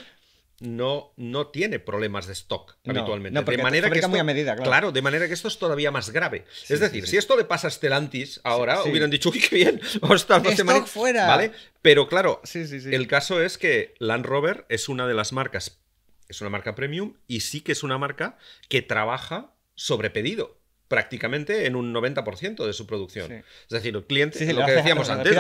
no tiene problemas de stock habitualmente. No, porque de manera que esto, muy a medida, claro. De manera que esto es todavía más grave. Sí, es decir, si esto le pasa a Stellantis ahora, sí. hubieran dicho, uy, qué bien, vamos a estar 2 semanas fuera. ¿Vale? Pero claro, sí. El caso es que Land Rover es una de las marcas, es una marca premium y sí que es una marca que trabaja sobre pedido. Prácticamente en un 90% de su producción. Sí. Es decir, el cliente, lo que decíamos antes,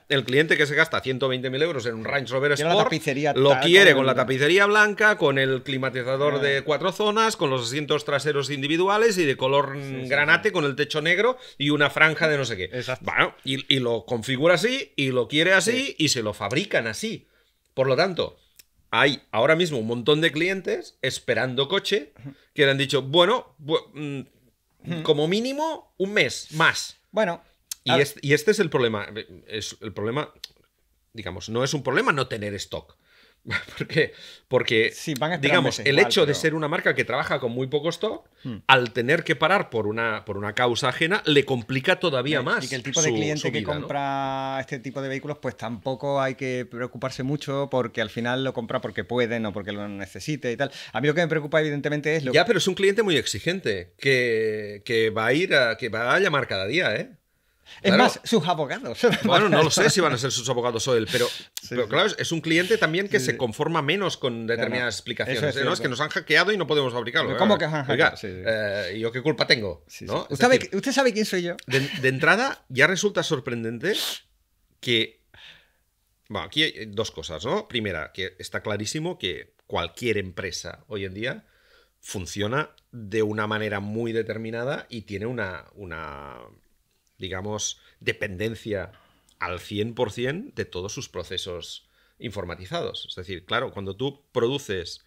el cliente que se gasta 120.000 euros en un Range Rover Sport, lo quiere con la tapicería blanca, con el climatizador de 4 zonas, con los asientos traseros individuales y de color granate, con el techo negro y una franja de no sé qué. Exacto. Bueno, y lo configura así, y lo quiere así, y se lo fabrican así. Por lo tanto, hay ahora mismo un montón de clientes esperando coche que le han dicho, bueno... como mínimo un mes más. Bueno. Y este es el problema. El problema, digamos, no es un problema no tener stock. Porque sí, van a digamos, el hecho de ser una marca que trabaja con muy poco stock, al tener que parar por una causa ajena, le complica todavía más. Y que el tipo de cliente que compra este tipo de vehículos, pues tampoco hay que preocuparse mucho porque al final lo compra porque puede, no porque lo necesite y tal. A mí lo que me preocupa, evidentemente, es lo Ya, pero es un cliente muy exigente que va a llamar cada día, ¿eh? Es más, sus abogados. Bueno, no lo sé si van a ser sus abogados o él, pero claro, es un cliente también que se conforma menos con determinadas explicaciones. Es que nos han hackeado y no podemos fabricarlo. ¿Cómo que han hackeado? ¿Yo qué culpa tengo? ¿no? ¿Usted sabe quién soy yo? De entrada, ya resulta sorprendente que... Bueno, aquí hay 2 cosas, ¿no? Primera, que está clarísimo que cualquier empresa hoy en día funciona de una manera muy determinada y tiene una digamos, dependencia al 100% de todos sus procesos informatizados. Es decir, claro, cuando tú produces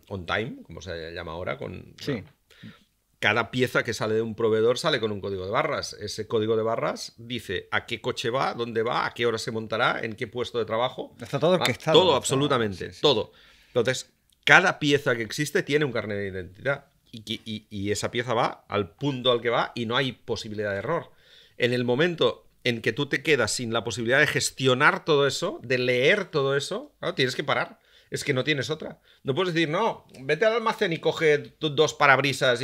on time, como se llama ahora, cada pieza que sale de un proveedor sale con un código de barras. Ese código de barras dice a qué coche va, dónde va, a qué hora se montará, en qué puesto de trabajo. Está todo orquestado. Todo, absolutamente, todo. Entonces, cada pieza que existe tiene un carnet de identidad. Y esa pieza va al punto al que va y no hay posibilidad de error. En el momento en que tú te quedas sin la posibilidad de gestionar todo eso, de leer todo eso, claro, tienes que parar. Es que no tienes otra. No puedes decir, no, vete al almacén y coge 2 parabrisas.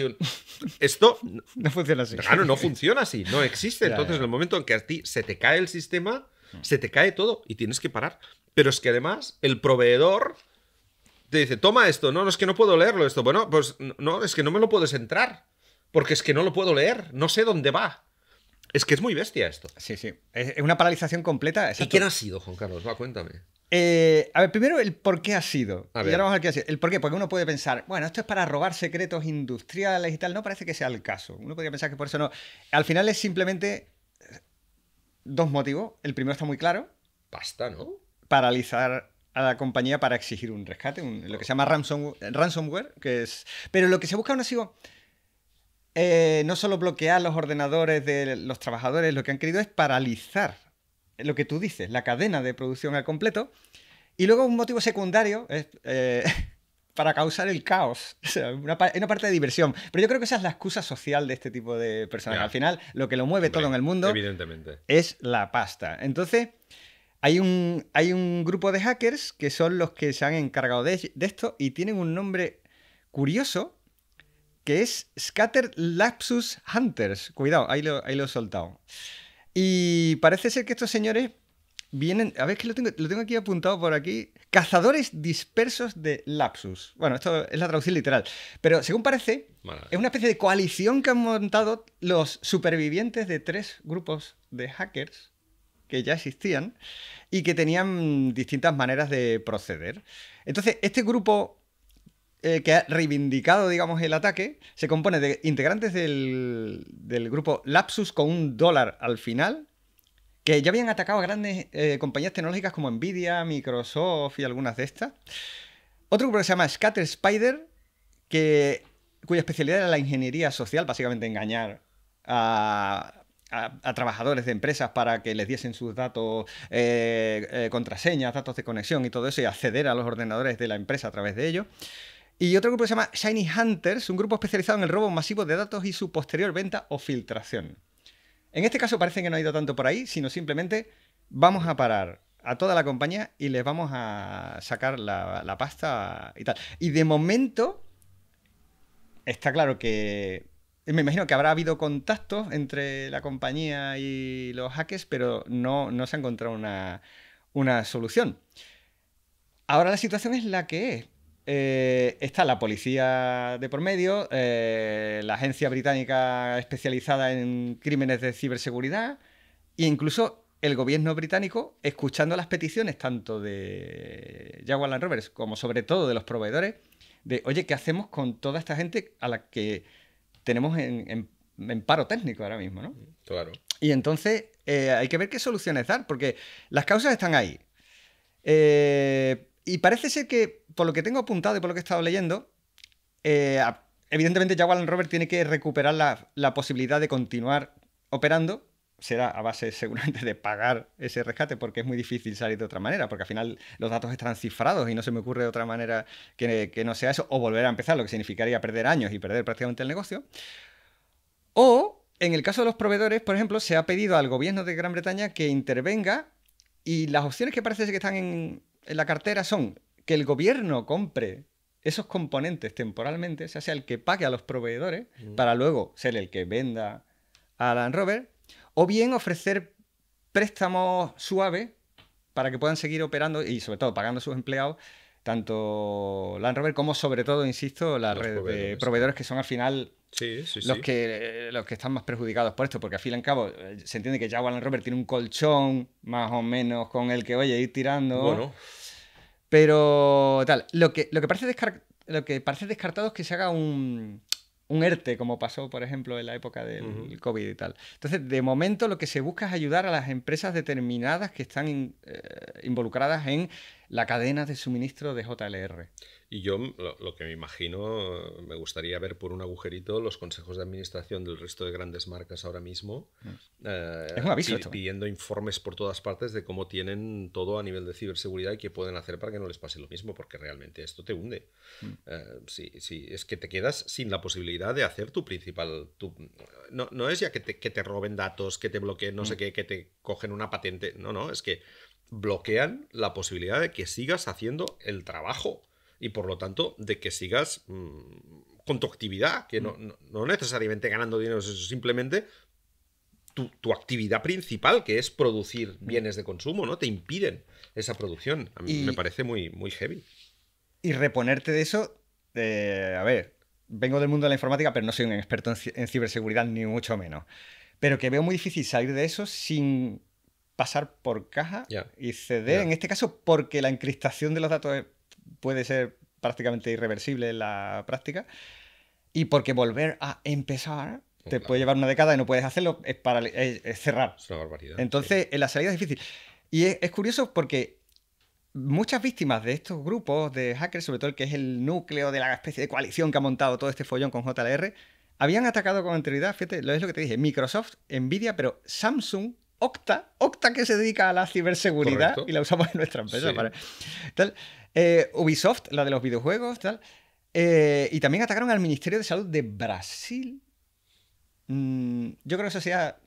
Esto no funciona así. Claro, no funciona así, no existe. Entonces, en el momento en que a ti se te cae el sistema, se te cae todo y tienes que parar. Pero es que además, el proveedor... te dice, toma esto, no, es que no puedo leerlo esto. Bueno, pues no, es que no me lo puedes entrar. Porque es que no lo puedo leer, no sé dónde va. Es que es muy bestia esto. Sí. Es una paralización completa. Exacto. ¿Y quién ha sido, Juan Carlos? Va, cuéntame. A ver, primero el por qué ha sido. Y ahora vamos a ver qué ha sido. El por qué, porque uno puede pensar, bueno, esto es para robar secretos industriales y tal. No parece que sea el caso. Uno podría pensar que por eso no. Al final es simplemente 2 motivos. El primero está muy claro. Pasta, ¿no? Paralizar a la compañía para exigir un rescate, lo que se llama ransomware, que es... Pero lo que se busca aún ha sido no solo bloquear los ordenadores de los trabajadores, lo que han querido es paralizar lo que tú dices, la cadena de producción al completo, y luego un motivo secundario es para causar el caos, o sea, una parte de diversión. Pero yo creo que esa es la excusa social de este tipo de personas. Al final, lo que lo mueve todo en el mundo evidentemente es la pasta. Entonces... Hay un grupo de hackers que son los que se han encargado de esto y tienen un nombre curioso que es Scattered Lapsus Hunters. Cuidado, ahí lo he soltado. Y parece ser que estos señores vienen... A ver, que lo tengo aquí apuntado por aquí. Cazadores dispersos de lapsus. Bueno, esto es la traducción literal. Pero según parece, es una especie de coalición que han montado los supervivientes de 3 grupos de hackers que ya existían y que tenían distintas maneras de proceder. Entonces, este grupo que ha reivindicado, digamos, el ataque, se compone de integrantes del grupo Lapsus con $1 al final, que ya habían atacado a grandes compañías tecnológicas como Nvidia, Microsoft y algunas de estas. Otro grupo que se llama Scatter Spider, cuya especialidad era la ingeniería social, básicamente engañar a trabajadores de empresas para que les diesen sus datos, contraseñas, datos de conexión y todo eso, y acceder a los ordenadores de la empresa a través de ello. Y otro grupo que se llama Shiny Hunters, un grupo especializado en el robo masivo de datos y su posterior venta o filtración. En este caso parece que no ha ido tanto por ahí, sino simplemente vamos a parar a toda la compañía y les vamos a sacar la pasta y tal. Y de momento está claro que... Me imagino que habrá habido contactos entre la compañía y los hackers, pero no se ha encontrado una solución. Ahora la situación es la que es. Está la policía de por medio, la agencia británica especializada en crímenes de ciberseguridad e incluso el gobierno británico escuchando las peticiones tanto de Jaguar Land Rovers como sobre todo de los proveedores de, oye, ¿qué hacemos con toda esta gente a la que tenemos en paro técnico ahora mismo, ¿no? Claro. Y entonces hay que ver qué soluciones dar, porque las causas están ahí. Y parece ser que, por lo que tengo apuntado y por lo que he estado leyendo, evidentemente Jaguar Land Rover tiene que recuperar la posibilidad de continuar operando. Será a base seguramente de pagar ese rescate, porque es muy difícil salir de otra manera, porque al final los datos están cifrados y no se me ocurre de otra manera que no sea eso, o volver a empezar, lo que significaría perder años y perder prácticamente el negocio. O, en el caso de los proveedores, por ejemplo, se ha pedido al gobierno de Gran Bretaña que intervenga, y las opciones que parece que están en la cartera son que el gobierno compre esos componentes temporalmente, sea el que pague a los proveedores, para luego ser el que venda a Land Rover, o bien ofrecer préstamos suaves para que puedan seguir operando y sobre todo pagando a sus empleados, tanto Land Rover como sobre todo, insisto, la red de proveedores que son al final los que están más perjudicados por esto, porque al fin y al cabo se entiende que Jaguar Land Rover tiene un colchón más o menos con el que, oye, ir tirando. Bueno. Pero tal, lo que parece descartado es que se haga un ERTE, como pasó, por ejemplo, en la época del COVID y tal. Entonces, de momento, lo que se busca es ayudar a las empresas determinadas que están involucradas en la cadena de suministro de JLR. Y yo lo que me imagino, me gustaría ver por un agujerito los consejos de administración del resto de grandes marcas ahora mismo, es un aviso esto, pidiendo informes por todas partes de cómo tienen todo a nivel de ciberseguridad y qué pueden hacer para que no les pase lo mismo, porque realmente esto te hunde. Sí, es que te quedas sin la posibilidad de hacer tu principal... No es ya que te roben datos, que te bloqueen no sé qué, que te cogen una patente. No, es que bloquean la posibilidad de que sigas haciendo el trabajo. Y por lo tanto, de que sigas con tu actividad, que no necesariamente ganando dinero, es simplemente tu actividad principal, que es producir bienes de consumo, ¿no? Te impiden esa producción. A mí me parece muy, muy heavy. Y reponerte de eso, a ver, vengo del mundo de la informática, pero no soy un experto en ciberseguridad, ni mucho menos. Pero que veo muy difícil salir de eso sin pasar por caja y ceder, en este caso, porque la encriptación de los datos puede ser prácticamente irreversible en la práctica, y porque volver a empezar te puede llevar una década y no puedes hacerlo, es cerrar. Es una barbaridad. Entonces, en la salida es difícil. Y es curioso porque muchas víctimas de estos grupos de hackers, sobre todo el que es el núcleo de la especie de coalición que ha montado todo este follón con JLR, habían atacado con anterioridad, fíjate, es lo que te dije, Microsoft, Nvidia, pero Samsung, Okta que se dedica a la ciberseguridad. Correcto. Y la usamos en nuestra empresa. Tal. Ubisoft, la de los videojuegos, tal. Y también atacaron al Ministerio de Salud de Brasil. Yo creo que eso sea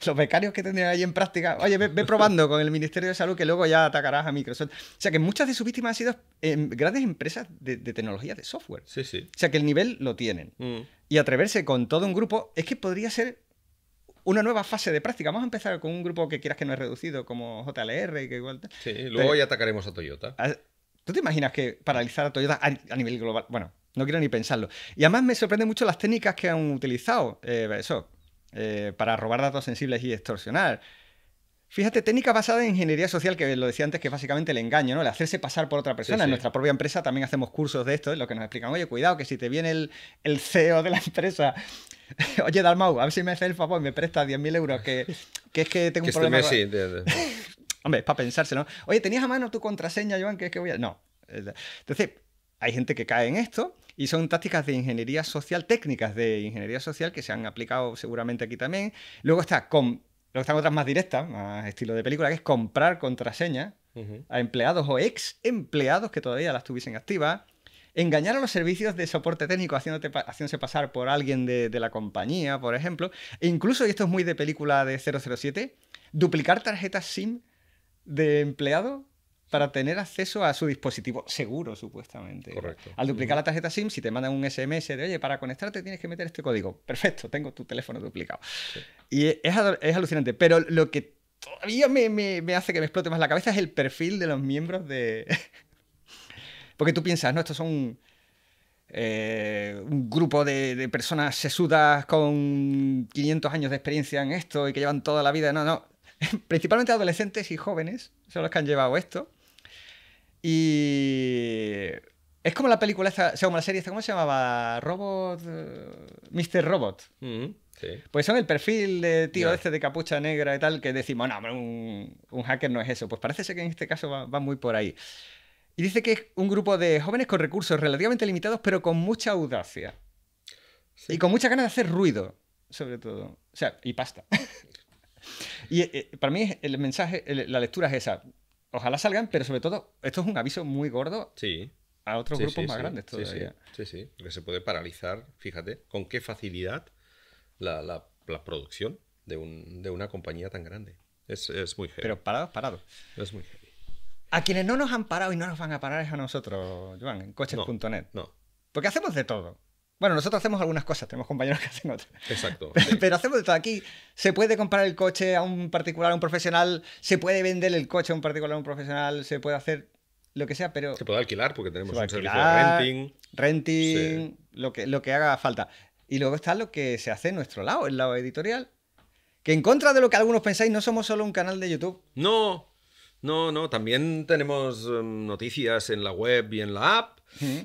los becarios que tendrían ahí en práctica. Oye, ve probando con el Ministerio de Salud que luego ya atacarás a Microsoft. O sea, que muchas de sus víctimas han sido grandes empresas de tecnología, de software. Sí. O sea, que el nivel lo tienen. Y atreverse con todo un grupo es que podría ser una nueva fase de práctica. Vamos a empezar con un grupo que quieras que no es reducido, como JLR y que igual... Sí, luego ya atacaremos a Toyota. ¿Tú te imaginas que paralizar a Toyota a nivel global? Bueno, no quiero ni pensarlo. Y además me sorprende mucho las técnicas que han utilizado para robar datos sensibles y extorsionar. Fíjate, técnica basada en ingeniería social, que lo decía antes, que es básicamente el engaño, ¿no? El hacerse pasar por otra persona. Sí. En nuestra propia empresa también hacemos cursos de esto, en lo que nos explican, oye, cuidado, que si te viene el CEO de la empresa Oye, Dalmau, a ver si me haces el favor, me prestas 10.000 euros, que es que tengo un problema. Hombre, es para pensárselo, ¿no? Oye, ¿tenías a mano tu contraseña, Joan? Que es que voy a... No. Entonces, hay gente que cae en esto y son tácticas de ingeniería social, técnicas de ingeniería social que se han aplicado seguramente aquí también. Luego están otras más directas, más estilo de película, que es comprar contraseñas a empleados o ex empleados que todavía las tuviesen activas. Engañar a los servicios de soporte técnico haciéndose pasar por alguien de la compañía, por ejemplo. E incluso, y esto es muy de película de 007, duplicar tarjetas SIM de empleado para tener acceso a su dispositivo seguro, supuestamente. Correcto. Al duplicar la tarjeta SIM, si te mandan un SMS de, oye, para conectarte tienes que meter este código. Perfecto, tengo tu teléfono duplicado. Sí. Y es alucinante. Pero lo que todavía me hace que me explote más la cabeza es el perfil de los miembros de... Porque tú piensas, ¿no? Estos son un grupo de personas sesudas con 500 años de experiencia en esto y que llevan toda la vida. No. Principalmente adolescentes y jóvenes son los que han llevado esto. Y es como la película esta, o sea, como la serie esta, ¿cómo se llamaba? Mr. Robot. Sí. Pues son el perfil de tío este de capucha negra y tal, que decimos, no, un hacker no es eso. Pues parece ser que en este caso va muy por ahí. Y dice que es un grupo de jóvenes con recursos relativamente limitados, pero con mucha audacia. Sí. Y con mucha ganas de hacer ruido, sobre todo. O sea, y pasta. Y para mí el mensaje, la lectura es esa. Ojalá salgan, pero sobre todo, esto es un aviso muy gordo a otros grupos más grandes todavía. Sí. Que se puede paralizar, fíjate, con qué facilidad la producción de una compañía tan grande. Es muy heavy. Pero parados. Es muy heavy. A quienes no nos han parado y no nos van a parar es a nosotros, Joan, en coches.net. No. Porque hacemos de todo. Bueno, nosotros hacemos algunas cosas, tenemos compañeros que hacen otras. Exacto. Pero hacemos de todo. Aquí se puede comprar el coche a un particular, a un profesional, se puede vender el coche a un particular, a un profesional, se puede hacer lo que sea, pero... Se puede alquilar porque tenemos un servicio de renting, lo que haga falta. Y luego está lo que se hace en nuestro lado, el lado editorial. Que en contra de lo que algunos pensáis, no somos solo un canal de YouTube. No, también tenemos noticias en la web y en la app.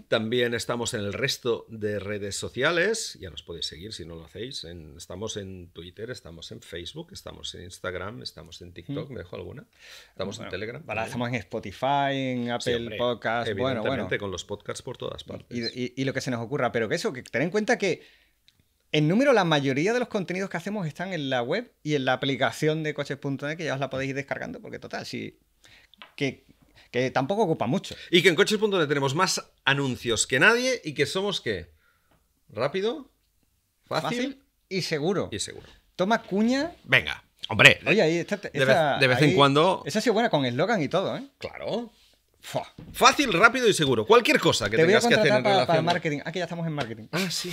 También estamos en el resto de redes sociales. Ya nos podéis seguir si no lo hacéis. Estamos en Twitter, estamos en Facebook, estamos en Instagram, estamos en TikTok. ¿Me dejo alguna? Estamos en Telegram. Ahora estamos en Spotify, en Apple Podcasts. Evidentemente, con los podcasts por todas partes. Y lo que se nos ocurra. Pero que ten en cuenta que en número, la mayoría de los contenidos que hacemos están en la web y en la aplicación de coches.net, que ya os la podéis ir descargando, porque total, que tampoco ocupa mucho. Y que en coches.net tenemos más anuncios que nadie y que somos, ¿qué? ¿Rápido? ¿Fácil? Y seguro. Y seguro. Toma cuña. Venga, hombre. Oye, ahí de vez en cuando... Esa ha sido buena con eslogan y todo, ¿eh? Claro. Fácil, rápido y seguro. Cualquier cosa que tengas que hacer en relación... para marketing. Aquí ya estamos en marketing. Ah, sí.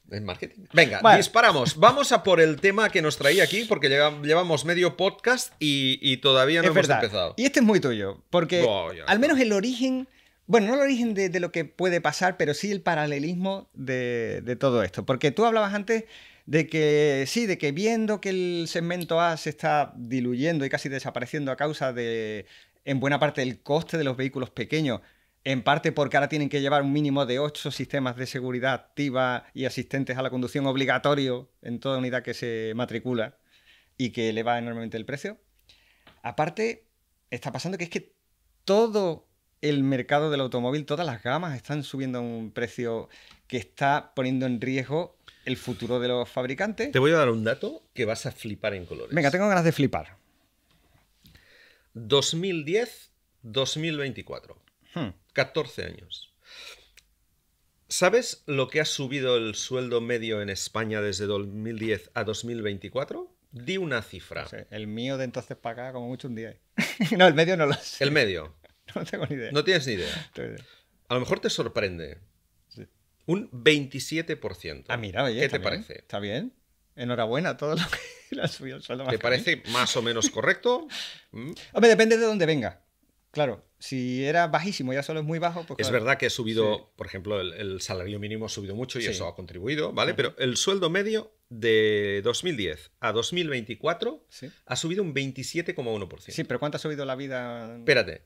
¿En marketing? Venga, disparamos. Vamos a por el tema que nos traía aquí, porque llevamos medio podcast y todavía no hemos empezado. Y este es muy tuyo, porque al menos el origen, bueno, no el origen de lo que puede pasar, pero sí el paralelismo de todo esto. Porque tú hablabas antes de que viendo que el segmento A se está diluyendo y casi desapareciendo a causa de, en buena parte, el coste de los vehículos pequeños, en parte porque ahora tienen que llevar un mínimo de 8 sistemas de seguridad activa y asistentes a la conducción obligatorio en toda unidad que se matricula y que eleva enormemente el precio. Aparte, está pasando que es que todo el mercado del automóvil, todas las gamas están subiendo a un precio que está poniendo en riesgo el futuro de los fabricantes. Te voy a dar un dato que vas a flipar en colores. Venga, tengo ganas de flipar. 2010-2024. 14 años. ¿Sabes lo que ha subido el sueldo medio en España desde 2010 a 2024? Di una cifra. No sé, el mío de entonces para acá como mucho un día. No, el medio no lo sé. El medio. No tengo ni idea. No tienes ni idea. A lo mejor te sorprende. Sí. Un 27%. Ah, mira, oye. ¿Qué te parece? Está bien. Enhorabuena a todo lo que le ha subido el sueldo. ¿Te parece más o menos correcto? Hombre, depende de dónde venga. Claro. Si era bajísimo y ahora solo es muy bajo, pues Es claro. verdad que ha subido, Sí. por ejemplo, el salario mínimo ha subido mucho y Sí. eso ha contribuido, ¿vale? Ujú. Pero el sueldo medio de 2010 a 2024 Sí. ha subido un 27,1%. Sí, pero ¿cuánto ha subido la vida? Espérate.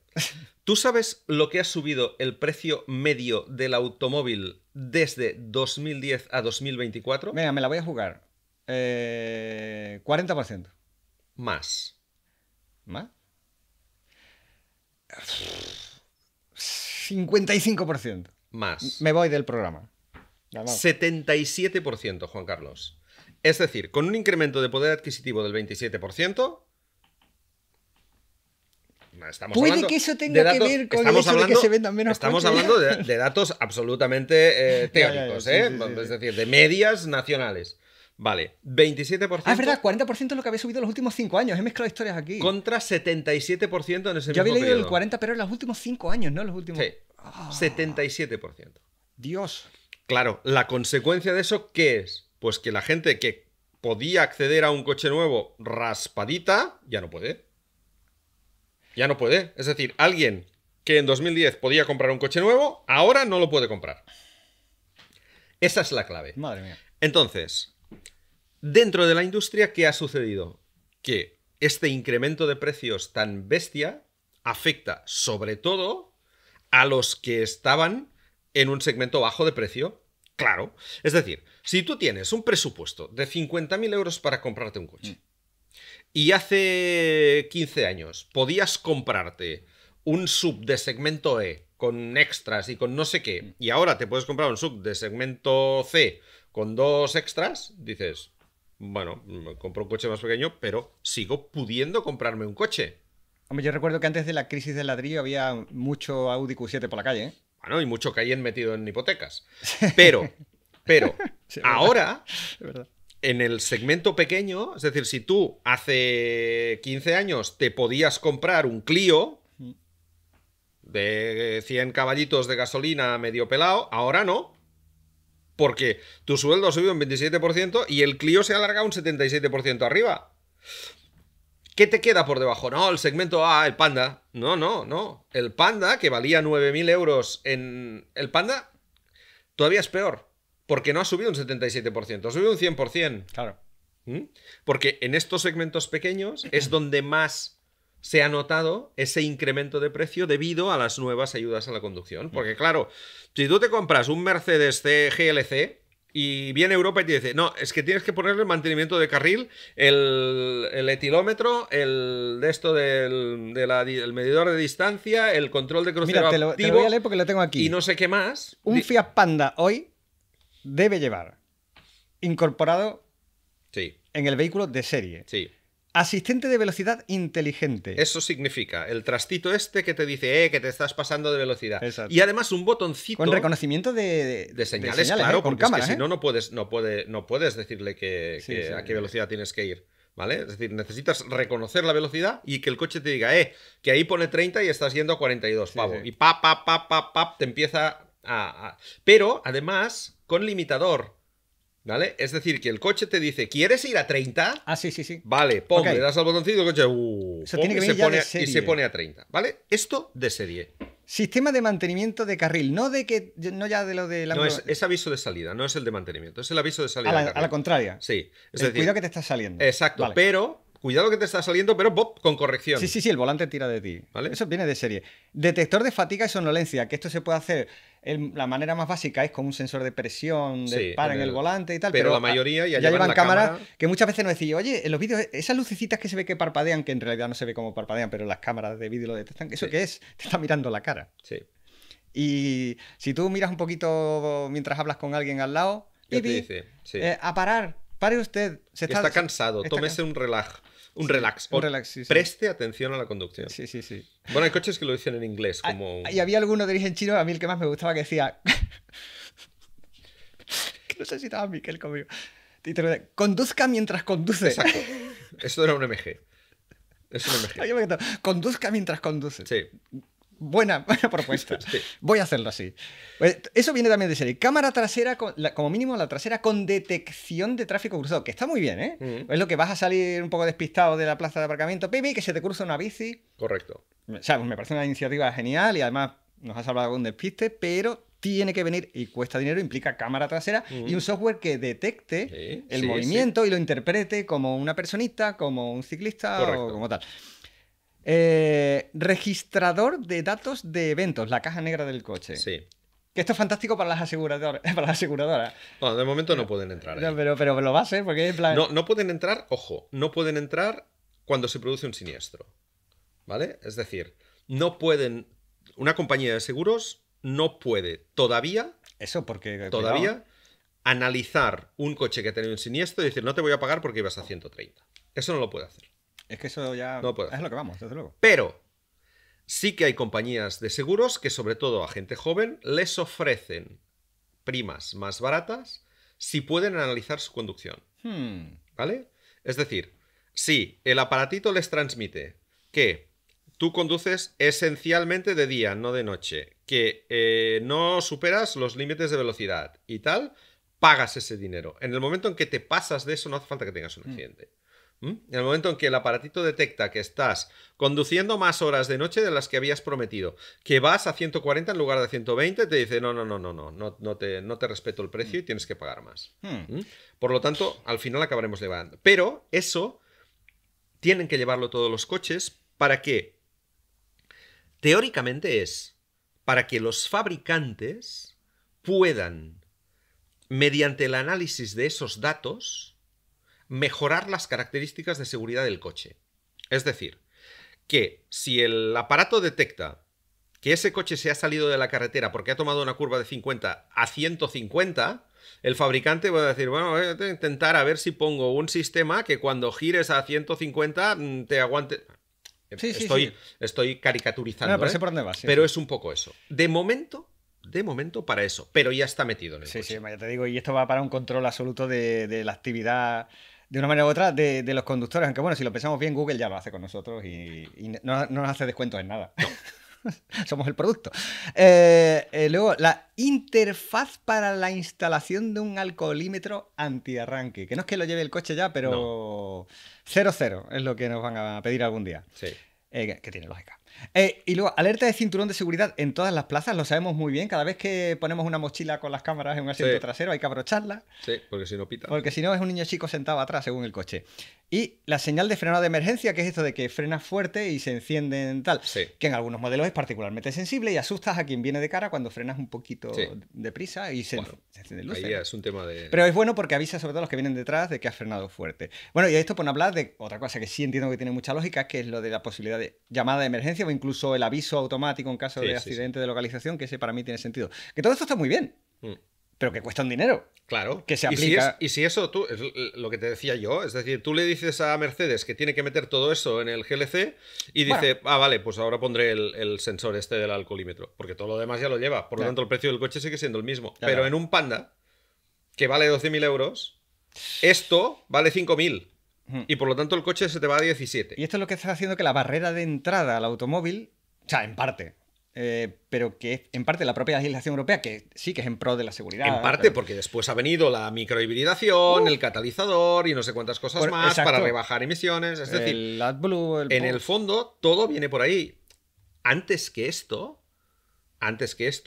¿Tú sabes lo que ha subido el precio medio del automóvil desde 2010 a 2024? Venga, me la voy a jugar. 40%. Más. ¿Más? 55%. Más. Me voy del programa. Vamos. 77%, Juan Carlos. Es decir, con un incremento de poder adquisitivo del 27%, estamos Puede hablando que eso tenga de datos, que ver con el estamos hecho de que hablando- se vendan menos Estamos coches. hablando de datos absolutamente teóricos, sí, ¿eh? sí, sí, Es sí. decir, de medias nacionales. Vale, 27% Ah, es verdad, 40% es lo que había subido en los últimos 5 años. He mezclado historias aquí. contra 77% en ese Yo había mismo leído el periodo. 40, pero en los últimos 5 años, no en los últimos. Sí, 77%. Dios. Claro, la consecuencia de eso, ¿qué es? Pues que la gente que podía acceder a un coche nuevo raspadita, ya no puede. Ya no puede. Es decir, alguien que en 2010 podía comprar un coche nuevo, ahora no lo puede comprar. Esa es la clave. Madre mía. Entonces, dentro de la industria, ¿qué ha sucedido? Que este incremento de precios tan bestia afecta sobre todo a los que estaban en un segmento bajo de precio. Claro. Es decir, si tú tienes un presupuesto de 50.000 euros para comprarte un coche y hace 15 años podías comprarte un sub de segmento E con extras y con no sé qué, y ahora te puedes comprar un sub de segmento C con 2 extras, dices, bueno, compro un coche más pequeño, pero sigo pudiendo comprarme un coche. Hombre, yo recuerdo que antes de la crisis del ladrillo había mucho Audi Q7 por la calle, ¿eh? Bueno, y mucho Cayenne metido en hipotecas. Pero, Sí, es verdad. ahora, Es verdad. en el segmento pequeño, es decir, si tú hace 15 años te podías comprar un Clio de 100 caballitos de gasolina medio pelado, ahora no. Porque tu sueldo ha subido un 27% y el Clio se ha alargado un 77% arriba. ¿Qué te queda por debajo? No, el segmento A, el Panda. No. El Panda, que valía 9.000 euros en... El Panda todavía es peor. Porque no ha subido un 77%, ha subido un 100%. Claro. ¿Mm? Porque en estos segmentos pequeños es donde más se ha notado ese incremento de precio debido a las nuevas ayudas a la conducción. Porque claro, si tú te compras un Mercedes GLC y viene Europa y te dice, no, es que tienes que ponerle el mantenimiento de carril, el etilómetro, el medidor de distancia, el control de crucero Mira, te lo activo voy a leer porque lo tengo aquí. y no sé qué más. Un Fiat Panda hoy debe llevar incorporado Sí, en el vehículo de serie sí. asistente de velocidad inteligente. Eso significa el trastito este que te dice, que te estás pasando de velocidad. Exacto. Y además un botoncito Con reconocimiento de señales, claro, con porque cámaras, es que si ¿eh? no puedes decirle Sí, sí. a qué velocidad tienes que ir. ¿Vale? Es decir, necesitas reconocer la velocidad y que el coche te diga, que ahí pone 30 y estás yendo a 42, Sí, pavo. sí. Y pap, te empieza a... Pero, además, con limitador. ¿Vale? Es decir, que el coche te dice, ¿quieres ir a 30? Ah, sí, sí, sí. Vale, pum, Ok. le das al botoncito, el coche, Eso pum, tiene que y, venir se ya pone, de y serie. se pone a 30, ¿vale? Esto de serie. Sistema de mantenimiento de carril, no de que no ya de lo de la No es aviso de salida, no es el de mantenimiento, es el aviso de salida. a del la, a carril. la contraria. Sí, es El decir, cuidado que te está saliendo. exacto, Vale. pero cuidado que te está saliendo, pero Bob, con corrección. Sí, el volante tira de ti. ¿Vale? Eso viene de serie. Detector de fatiga y somnolencia, que esto se puede hacer. La manera más básica es con un sensor de presión, de Sí, par en el volante y tal. pero la mayoría ya llevan llevan la cámaras cámara. que muchas veces nos decís, oye, en los vídeos, esas lucecitas que se ve que parpadean, que en realidad no se ve cómo parpadean, pero las cámaras de vídeo lo detectan. ¿Eso Sí. qué es? Te está mirando la cara. Sí. Y si tú miras un poquito mientras hablas con alguien al lado, ¿Qué te pipi, dice? Sí. a parar, pare usted. Se Está cansado, está tómese un relax. Un relax. un O relax, sí. Preste atención a la conducción. Sí. Bueno, hay coches que lo dicen en inglés, como... Y había alguno de origen chino, a mí el que más me gustaba, que decía. Que no sé si estaba Miquel conmigo. Conduzca mientras conduce. Exacto. Esto era un MG. Es un MG. Yo me quedo, conduzca mientras conduce. Sí. Buena propuesta. Sí. Voy a hacerlo así. Pues, eso viene también de serie. Cámara trasera, como mínimo la trasera, con detección de tráfico cruzado, que está muy bien, ¿eh? Mm. Es lo que vas a salir un poco despistado de la plaza de aparcamiento, pipi, que se te cruza una bici. Correcto. O sea, me parece una iniciativa genial y además nos ha salvado un despiste, pero tiene que venir y cuesta dinero, implica cámara trasera y un software que detecte el movimiento y lo interprete como una personita, como un ciclista o como tal. Registrador de datos de eventos, la caja negra del coche. Sí. Que esto es fantástico para las aseguradoras. Bueno, de momento no pueden entrar ahí. No, pero lo va a ser porque es en plan... No pueden entrar, ojo, no pueden entrar cuando se produce un siniestro. ¿Vale? Es decir, no pueden... Una compañía de seguros no puede todavía analizar un coche que ha tenido un siniestro y decir, no te voy a pagar porque ibas a 130. Eso no lo puede hacer. Es que eso ya no es lo que vamos, desde luego. Pero sí que hay compañías de seguros que, sobre todo a gente joven, les ofrecen primas más baratas si pueden analizar su conducción. ¿Vale? Es decir, si el aparatito les transmite que tú conduces esencialmente de día, no de noche, que no superas los límites de velocidad y tal, pagas ese dinero. En el momento en que te pasas de eso, no hace falta que tengas un accidente. En el momento en que el aparatito detecta que estás conduciendo más horas de noche de las que habías prometido, que vas a 140 en lugar de 120, te dice, no te respeto el precio y tienes que pagar más. Por lo tanto, al final acabaremos llevando. Pero eso tienen que llevarlo todos los coches para que, teóricamente es, para que los fabricantes puedan, mediante el análisis de esos datos, mejorar las características de seguridad del coche. Es decir, que si el aparato detecta que ese coche se ha salido de la carretera porque ha tomado una curva de 50 a 150, el fabricante va a decir, bueno, voy a intentar a ver si pongo un sistema que cuando gires a 150 te aguante... Estoy caricaturizando, pero sé por dónde vas, pero es un poco eso. De momento, para eso, pero ya está metido en el coche. Sí, ya te digo, y esto va para un control absoluto de la actividad, de una manera u otra, de los conductores. Aunque bueno, si lo pensamos bien, Google ya lo hace con nosotros y no nos hace descuentos en nada. No. Somos el producto. Luego, la interfaz para la instalación de un alcoholímetro antiarranque. Que no es que lo lleve el coche ya, pero 0-0 es lo que nos van a pedir algún día. Sí. Que tiene lógica. Y luego, alerta de cinturón de seguridad en todas las plazas, lo sabemos muy bien. Cada vez que ponemos una mochila con las cámaras en un asiento trasero hay que abrocharla. Sí, porque si no pita. Porque si no es un niño chico sentado atrás según el coche. Y la señal de frenado de emergencia, que es esto de que frenas fuerte y se encienden tal. Sí. Que en algunos modelos es particularmente sensible y asustas a quien viene de cara cuando frenas un poquito deprisa y se encienden luces. Ahí ya es un tema de... Pero es bueno porque avisa sobre todo a los que vienen detrás de que has frenado fuerte. Bueno, y esto por no hablar de otra cosa que sí entiendo que tiene mucha lógica, que es lo de la posibilidad de llamada de emergencia o incluso el aviso automático en caso de accidente de localización, que ese para mí tiene sentido. Que todo esto está muy bien, pero que cuesta un dinero. Claro. Que se aplica... Y si eso tú, es lo que te decía yo, es decir, tú le dices a Mercedes que tiene que meter todo eso en el GLC y dice, vale, pues ahora pondré el sensor este del alcoholímetro, porque todo lo demás ya lo lleva. Por lo tanto, el precio del coche sigue siendo el mismo. Pero en un Panda, que vale 12.000 euros, esto vale 5.000. Y por lo tanto el coche se te va a 17. Y esto es lo que está haciendo que la barrera de entrada al automóvil, o sea, en parte, pero que es en parte la propia legislación europea, que sí que es en pro de la seguridad. En parte porque después ha venido la microhibridación, el catalizador y no sé cuántas cosas más para rebajar emisiones. Es decir, el AdBlue, en el fondo todo viene por ahí. Antes que esto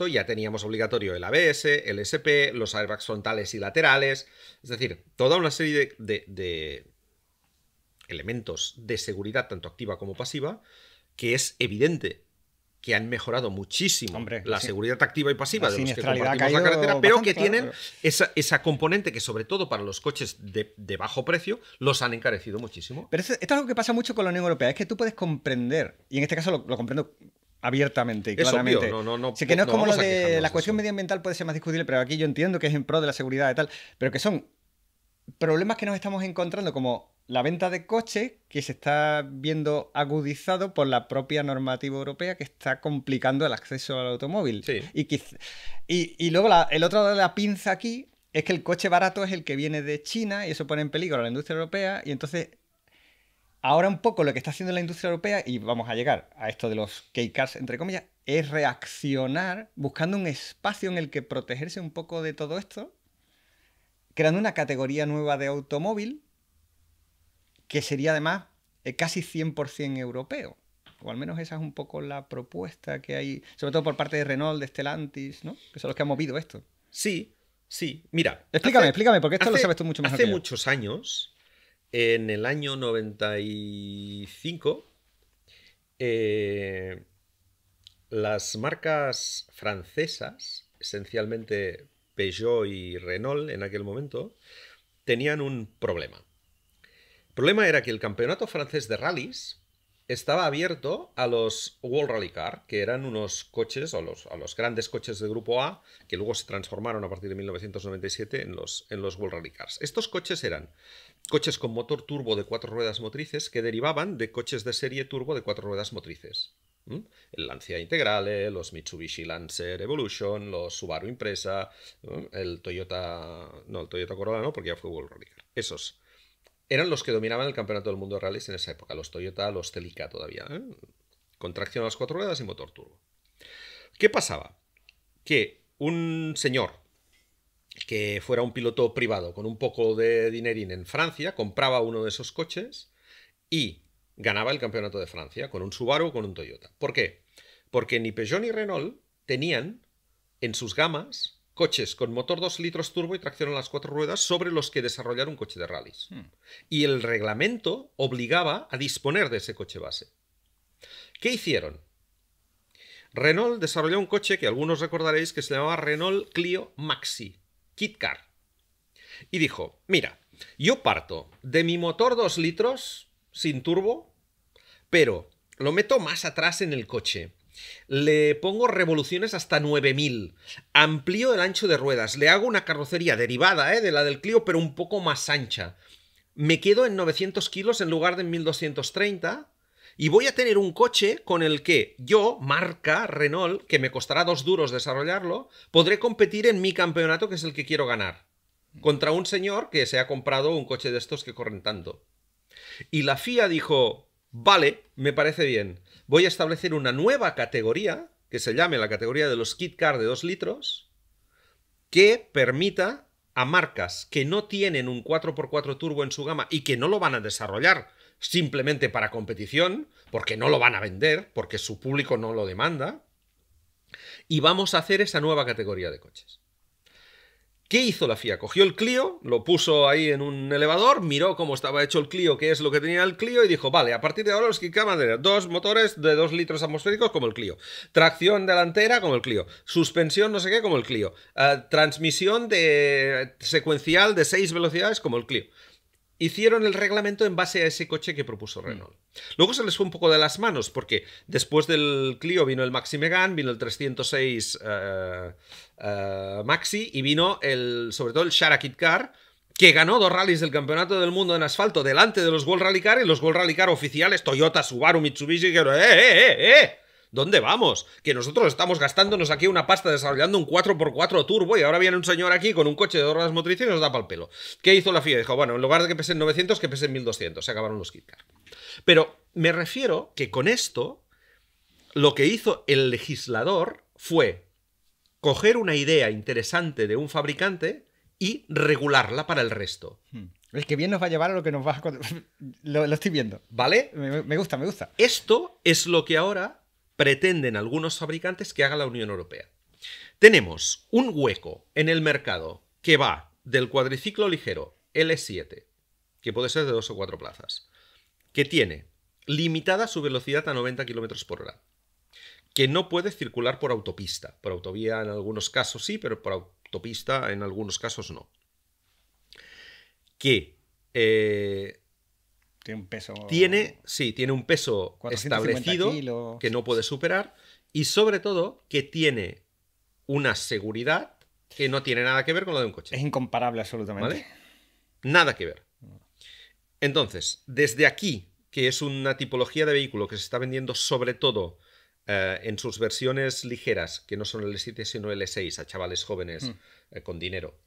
ya teníamos obligatorio el ABS, el SP, los airbags frontales y laterales. Es decir, toda una serie de elementos de seguridad, tanto activa como pasiva, que es evidente que han mejorado muchísimo la seguridad activa y pasiva de los que compartimos la carretera, pero que tienen esa componente que, sobre todo para los coches de bajo precio, los han encarecido muchísimo. Pero esto es algo que pasa mucho con la Unión Europea, es que tú puedes comprender, y en este caso lo comprendo abiertamente y claramente. Obvio, que no es como lo de la cuestión medioambiental puede ser más discutible, pero aquí yo entiendo que es en pro de la seguridad y tal, pero que son problemas que nos estamos encontrando como la venta de coches, que se está viendo agudizado por la propia normativa europea que está complicando el acceso al automóvil. Sí. Y luego el otro de la pinza aquí es que el coche barato es el que viene de China y eso pone en peligro a la industria europea y entonces ahora un poco lo que está haciendo la industria europea, y vamos a llegar a esto de los K-Cars, entre comillas, es reaccionar buscando un espacio en el que protegerse un poco de todo esto, creando una categoría nueva de automóvil que sería además casi 100% europeo. O al menos esa es un poco la propuesta que hay, sobre todo por parte de Renault, de Stellantis, ¿no? Que son los que han movido esto. Sí, sí. Mira. Explícame, porque esto lo sabes tú mucho mejor que yo. Hace muchos años, en el año 95, las marcas francesas, esencialmente Peugeot y Renault en aquel momento, tenían un problema. El problema era que el campeonato francés de rallies estaba abierto a los World Rally Car, que eran unos coches, a los grandes coches de Grupo A, que luego se transformaron a partir de 1997 en los World Rally Cars. Estos coches eran coches con motor turbo de 4 ruedas motrices que derivaban de coches de serie turbo de 4 ruedas motrices. El Lancia Integrale, los Mitsubishi Lancer Evolution, los Subaru Impreza, el Toyota... No, el Toyota Corolla no, porque ya fue World Rally Car. Esos eran los que dominaban el campeonato del mundo de rallies en esa época. Los Toyota, los Celica todavía. Con tracción a las 4 ruedas y motor turbo. ¿Qué pasaba? Que un señor que fuera un piloto privado con un poco de dinerín en Francia compraba uno de esos coches y ganaba el campeonato de Francia con un Subaru o con un Toyota. ¿Por qué? Porque ni Peugeot ni Renault tenían en sus gamas coches con motor 2 litros turbo y tracción a las 4 ruedas sobre los que desarrollar un coche de rallies. Y el reglamento obligaba a disponer de ese coche base. ¿Qué hicieron? Renault desarrolló un coche que algunos recordaréis que se llamaba Renault Clio Maxi, Kit Car. Y dijo, mira, yo parto de mi motor 2 litros sin turbo, pero lo meto más atrás en el coche. Le pongo revoluciones hasta 9000. Amplío el ancho de ruedas. Le hago una carrocería derivada de la del Clio, pero un poco más ancha. Me quedo en 900 kilos en lugar de en 1230. Y voy a tener un coche con el que yo, marca Renault, que me costará 2 duros desarrollarlo, podré competir en mi campeonato, que es el que quiero ganar. Contra un señor que se ha comprado un coche de estos que corren tanto. Y la FIA dijo, vale, me parece bien. Voy a establecer una nueva categoría, que se llame la categoría de los Kit Car de 2 litros, que permita a marcas que no tienen un 4x4 turbo en su gama y que no lo van a desarrollar simplemente para competición, porque no lo van a vender, porque su público no lo demanda, y vamos a hacer esa nueva categoría de coches. ¿Qué hizo la FIA? Cogió el Clio, lo puso ahí en un elevador, miró cómo estaba hecho el Clio, qué es lo que tenía el Clio, y dijo, vale, a partir de ahora los Kit Car van a tener 2 motores de 2 litros atmosféricos como el Clio, tracción delantera como el Clio, suspensión no sé qué como el Clio, transmisión secuencial de 6 velocidades como el Clio. Hicieron el reglamento en base a ese coche que propuso Renault. Luego se les fue un poco de las manos, porque después del Clio vino el Maxi Megane, vino el 306 Maxi y vino sobre todo el Shara Kit Car, que ganó 2 rallies del campeonato del mundo en asfalto delante de los World Rally Car, y los World Rally Car oficiales, Toyota, Subaru, Mitsubishi, que ¿dónde vamos? Que nosotros estamos gastándonos aquí una pasta desarrollando un 4x4 turbo y ahora viene un señor aquí con un coche de 2 ruedas motrices y nos da pa'l pelo. ¿Qué hizo la FIA? Dijo, bueno, en lugar de que pesen 900, que pesen 1200. Se acabaron los Kit Car. Pero me refiero que con esto lo que hizo el legislador fue coger una idea interesante de un fabricante y regularla para el resto. El que bien nos va a llevar a lo que nos va a... Lo estoy viendo. ¿Vale? Me gusta, me gusta. Esto es lo que ahora pretenden algunos fabricantes que haga la Unión Europea. Tenemos un hueco en el mercado que va del cuadriciclo ligero L7, que puede ser de 2 o 4 plazas, que tiene limitada su velocidad a 90 km por hora, que no puede circular por autopista. Por autovía en algunos casos sí, pero por autopista en algunos casos no. Que tiene un peso... Tiene un peso establecido kilos. Que no puede superar, y sobre todo que tiene una seguridad que no tiene nada que ver con la de un coche. Es incomparable absolutamente. ¿Vale? Nada que ver. Entonces, desde aquí, que es una tipología de vehículo que se está vendiendo sobre todo en sus versiones ligeras, que no son L7 sino L6, a chavales jóvenes con dinero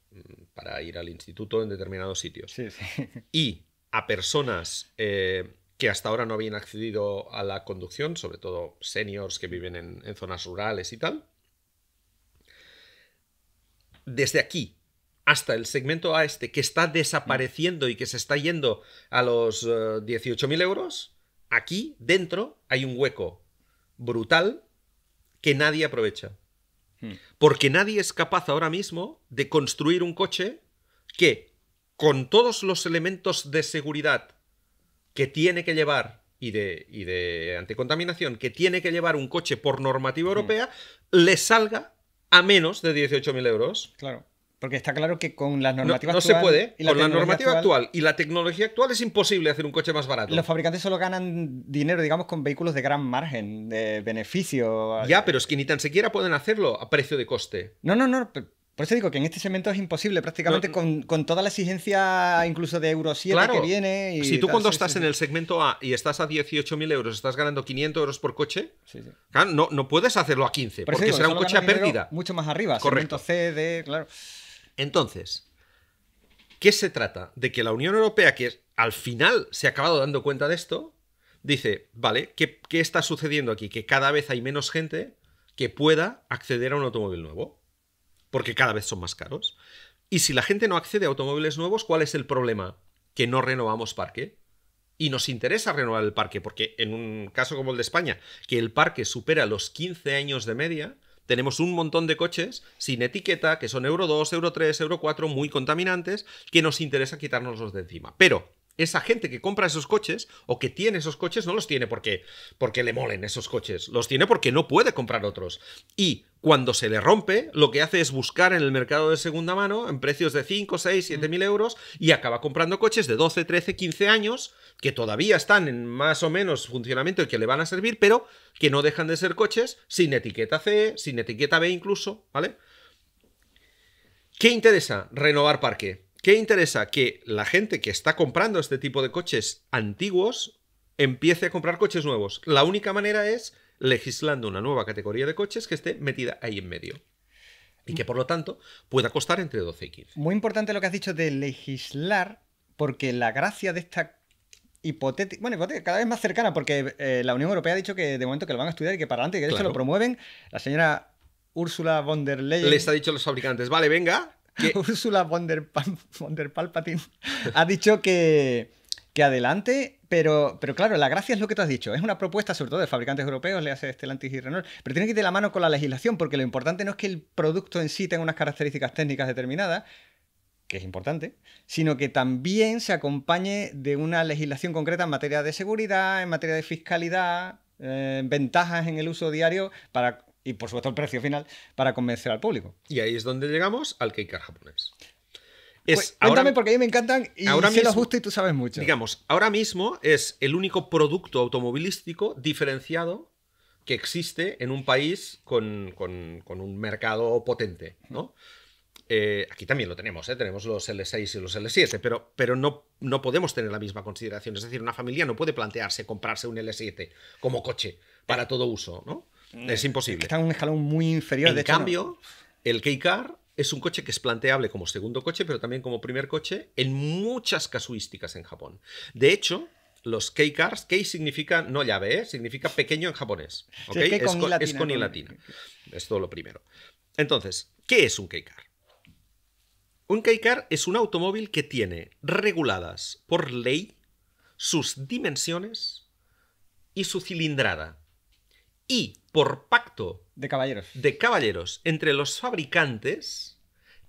para ir al instituto en determinados sitios. Sí, sí. Y a personas que hasta ahora no habían accedido a la conducción, sobre todo seniors que viven en zonas rurales y tal. Desde aquí hasta el segmento A que está desapareciendo y que se está yendo a los 18.000 euros, aquí dentro hay un hueco brutal que nadie aprovecha. Porque nadie es capaz ahora mismo de construir un coche que, con todos los elementos de seguridad que tiene que llevar y de anticontaminación que tiene que llevar un coche por normativa europea, le salga a menos de 18.000 euros. Claro. Porque está claro que con las normativas no se puede. Y la con la normativa actual y la tecnología actual es imposible hacer un coche más barato. Los fabricantes solo ganan dinero, digamos, con vehículos de gran margen, de beneficio. Ya, pero es que ni tan siquiera pueden hacerlo a precio de coste. No. Por eso digo que en este segmento es imposible, prácticamente con toda la exigencia incluso de Euro 7 claro, que viene. Y si tú cuando estás en el segmento A y estás a 18.000 euros, estás ganando 500 euros por coche, claro, no puedes hacerlo a 15, porque digo, será un coche a pérdida. Mucho más arriba, correcto. Segmento C, D, claro. Entonces, ¿qué se trata? De que la Unión Europea, que al final se ha acabado dando cuenta de esto, dice, vale, ¿qué está sucediendo aquí? Que cada vez hay menos gente que pueda acceder a un automóvil nuevo, porque cada vez son más caros. Y si la gente no accede a automóviles nuevos, ¿cuál es el problema? Que no renovamos parque. Y nos interesa renovar el parque, porque en un caso como el de España, que el parque supera los 15 años de media, tenemos un montón de coches sin etiqueta, que son Euro 2, Euro 3, Euro 4, muy contaminantes, que nos interesa quitárnoslos de encima. Pero esa gente que compra esos coches, o que tiene esos coches, no los tiene porque le molen esos coches. Los tiene porque no puede comprar otros. Y cuando se le rompe, lo que hace es buscar en el mercado de segunda mano, en precios de 5, 6, 7.000 euros, y acaba comprando coches de 12, 13, 15 años, que todavía están en más o menos funcionamiento y que le van a servir, pero que no dejan de ser coches sin etiqueta C, sin etiqueta B incluso, ¿vale? ¿Qué interesa? Renovar parque. ¿Qué interesa? Que la gente que está comprando este tipo de coches antiguos empiece a comprar coches nuevos. La única manera es legislando una nueva categoría de coches que esté metida ahí en medio. Y que, por lo tanto, pueda costar entre 12 y 15. Muy importante lo que has dicho de legislar, porque la gracia de esta hipotética, cada vez más cercana, porque la Unión Europea ha dicho que de momento que lo van a estudiar y que para adelante, que de hecho lo promueven. La señora Ursula von der Leyen les ha dicho a los fabricantes, vale, venga. Ursula von der Palpatine ha dicho que adelante, pero claro, la gracia es lo que tú has dicho. Es una propuesta sobre todo de fabricantes europeos, le hace Stellantis y Renault, pero tiene que ir de la mano con la legislación, porque lo importante no es que el producto en sí tenga unas características técnicas determinadas, que es importante, sino que también se acompañe de una legislación concreta en materia de seguridad, en materia de fiscalidad, ventajas en el uso diario y por supuesto el precio final para convencer al público. Y ahí es donde llegamos al Kei-Car japonés. Cuéntame, porque a mí me encantan y sé lo justo y tú sabes mucho. Digamos, ahora mismo es el único producto automovilístico diferenciado que existe en un país con un mercado potente, ¿no? Aquí también lo tenemos, tenemos los L6 y los L7, pero no podemos tener la misma consideración. Es decir, una familia no puede plantearse comprarse un L7 como coche para todo uso, ¿no? Es imposible. Está en un escalón muy inferior. En cambio, el Kei-Car es un coche que es planteable como segundo coche, pero también como primer coche en muchas casuísticas en Japón. De hecho, los Kei-Cars, Kei significa no llave, significa pequeño en japonés. ¿Okay? Es con I latina. Es todo lo primero. Entonces, ¿qué es un Kei-Car? Un Kei-Car es un automóvil que tiene reguladas por ley sus dimensiones y su cilindrada. Y por pacto de caballeros entre los fabricantes,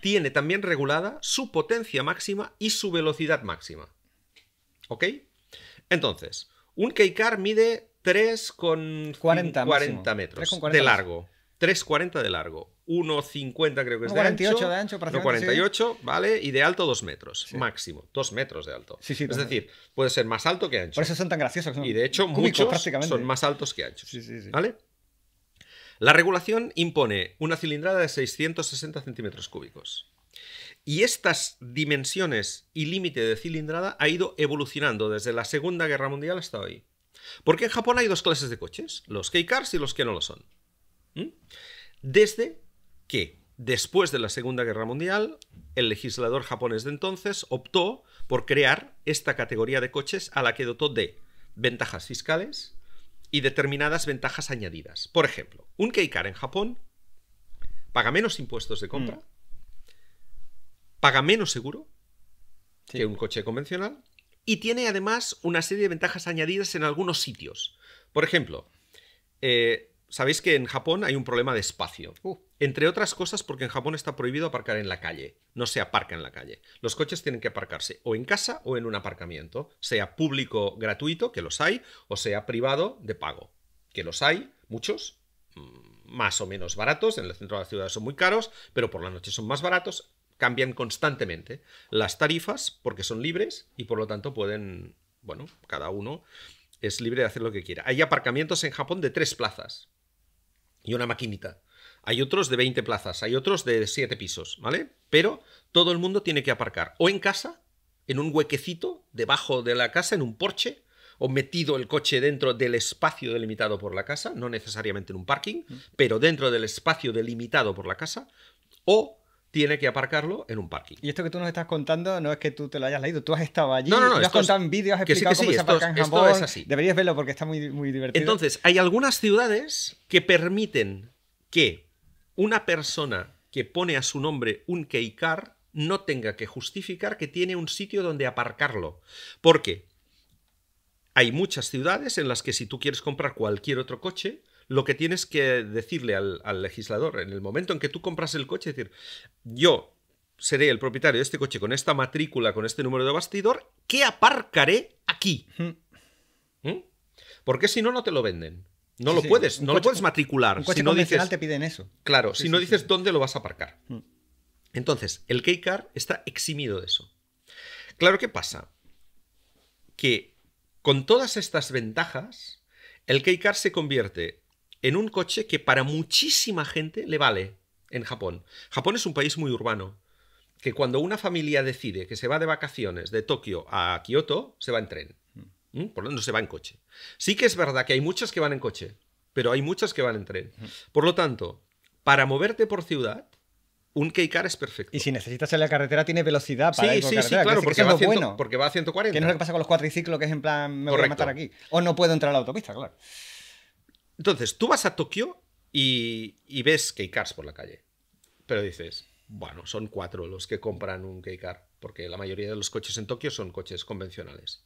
tiene también regulada su potencia máxima y su velocidad máxima. ¿Ok? Entonces, un Kei-Car mide 3,40 metros de largo. 3,40 de largo. 1,50 creo que es de ancho. 1,48 de ancho. 1,48, ¿vale? Y de alto 2 metros, máximo. 2 metros de alto. Sí, es decir, puede ser más alto que ancho. Por eso son tan graciosos. Y de hecho, muchos son más altos que anchos. ¿Vale? La regulación impone una cilindrada de 660 centímetros cúbicos. Y estas dimensiones y límite de cilindrada ha ido evolucionando desde la Segunda Guerra Mundial hasta hoy. Porque en Japón hay dos clases de coches, los Kei-Cars y los que no lo son. Desde que, después de la Segunda Guerra Mundial, el legislador japonés de entonces optó por crear esta categoría de coches a la que dotó de ventajas fiscales y determinadas ventajas añadidas. Por ejemplo, un Kei-Car en Japón paga menos impuestos de compra, paga menos seguro que un coche convencional, y tiene además una serie de ventajas añadidas en algunos sitios. Por ejemplo, sabéis que en Japón hay un problema de espacio. Entre otras cosas porque en Japón está prohibido aparcar en la calle. No se aparca en la calle. Los coches tienen que aparcarse o en casa o en un aparcamiento. Sea público gratuito, que los hay, o sea privado de pago, que los hay, muchos, más o menos baratos. En el centro de la ciudad son muy caros, pero por la noche son más baratos. Cambian constantemente las tarifas porque son libres y por lo tanto pueden, bueno, cada uno es libre de hacer lo que quiera. Hay aparcamientos en Japón de 3 plazas y una maquinita. Hay otros de 20 plazas, hay otros de 7 pisos, ¿vale? Pero todo el mundo tiene que aparcar o en casa, en un huequecito debajo de la casa, en un porche, o metido el coche dentro del espacio delimitado por la casa, no necesariamente en un parking, pero dentro del espacio delimitado por la casa, o tiene que aparcarlo en un parking. Y esto que tú nos estás contando no es que tú te lo hayas leído, tú has estado allí, no, lo has contado en vídeos, has explicado cómo se aparca en Japón. Esto es así. Deberías verlo porque está muy, muy divertido. Entonces, hay algunas ciudades que permiten que una persona que pone a su nombre un keicar no tenga que justificar que tiene un sitio donde aparcarlo. Porque hay muchas ciudades en las que si tú quieres comprar cualquier otro coche, lo que tienes que decirle al legislador en el momento en que tú compras el coche, es decir, yo seré el propietario de este coche con esta matrícula, con este número de bastidor, que aparcaré aquí. Porque si no, no te lo venden. No lo puedes matricular. Un coche si no convencional dices, te piden eso. Claro, si no dices dónde lo vas a aparcar. Entonces, el keicar está eximido de eso. Claro, ¿qué pasa? Que con todas estas ventajas, el keicar se convierte en un coche que para muchísima gente le vale en Japón. Japón es un país muy urbano, que cuando una familia decide que se va de vacaciones de Tokio a Kioto, se va en tren. Por lo tanto, se va en coche. Sí que es verdad que hay muchas que van en coche, pero hay muchas que van en tren. Por lo tanto, para moverte por ciudad, un keicar es perfecto. Y si necesitas salir a la carretera, tiene velocidad para ir por carretera. Sí, claro, porque va a 140. Que no es lo que pasa con los cuatriciclos, que es en plan, me voy a matar aquí. O no puedo entrar a la autopista, claro. Entonces, tú vas a Tokio y ves keikars por la calle. Pero dices, bueno, son 4 los que compran un keicar, porque la mayoría de los coches en Tokio son coches convencionales.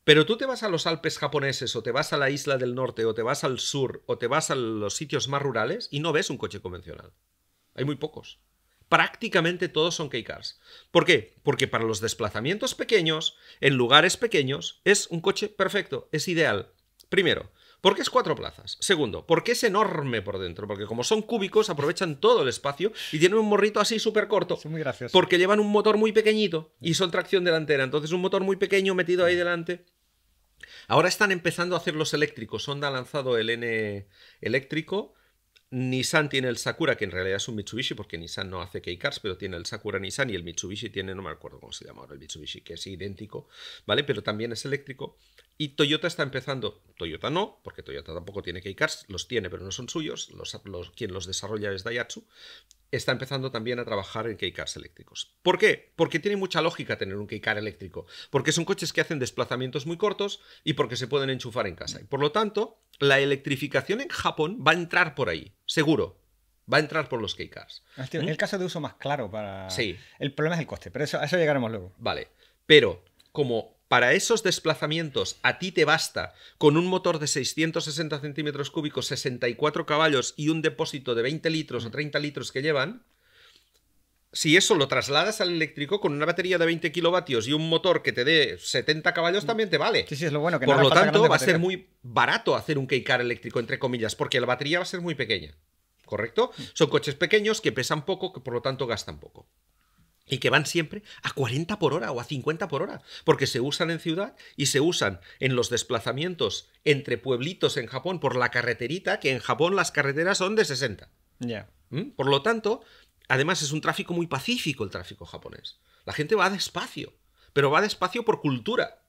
Pero tú te vas a los Alpes japoneses, o te vas a la isla del norte, o te vas al sur, o te vas a los sitios más rurales y no ves un coche convencional. Hay muy pocos. Prácticamente todos son keikars. ¿Por qué? Porque para los desplazamientos pequeños, en lugares pequeños, es un coche perfecto, es ideal. Primero, porque es 4 plazas. Segundo, porque es enorme por dentro, porque como son cúbicos, aprovechan todo el espacio y tienen un morrito así súper corto. Es muy gracioso. Porque llevan un motor muy pequeñito y son tracción delantera. Entonces un motor muy pequeño metido ahí delante. Ahora están empezando a hacer los eléctricos. Honda ha lanzado el N eléctrico. Nissan tiene el Sakura, que en realidad es un Mitsubishi, porque Nissan no hace keikars, pero tiene el Sakura Nissan, y el Mitsubishi tiene, no me acuerdo cómo se llama ahora el Mitsubishi, que es idéntico, ¿vale? Pero también es eléctrico. Y Toyota está empezando, Toyota no, porque Toyota tampoco tiene keikars, los tiene, pero no son suyos, quien los desarrolla es Daihatsu. Está empezando también a trabajar en keikars eléctricos. ¿Por qué? Porque tiene mucha lógica tener un keikar eléctrico, porque son coches que hacen desplazamientos muy cortos y porque se pueden enchufar en casa. Y por lo tanto, la electrificación en Japón va a entrar por ahí, seguro. Va a entrar por los keikars. El caso de uso más claro para... Sí. El problema es el coste, pero a eso llegaremos luego. Vale, pero como para esos desplazamientos a ti te basta con un motor de 660 centímetros cúbicos, 64 caballos y un depósito de 20 litros o 30 litros que llevan, si eso lo trasladas al eléctrico con una batería de 20 kilovatios y un motor que te dé 70 caballos también te vale. Sí, es lo bueno. Que por lo tanto, va a ser muy barato hacer un keikar eléctrico, entre comillas, porque la batería va a ser muy pequeña. ¿Correcto? Son coches pequeños que pesan poco, que por lo tanto gastan poco. Y que van siempre a 40 por hora o a 50 por hora, porque se usan en ciudad y se usan en los desplazamientos entre pueblitos en Japón por la carreterita, que en Japón las carreteras son de 60. Ya. Por lo tanto, además es un tráfico muy pacífico el tráfico japonés. La gente va despacio, pero va despacio por cultura.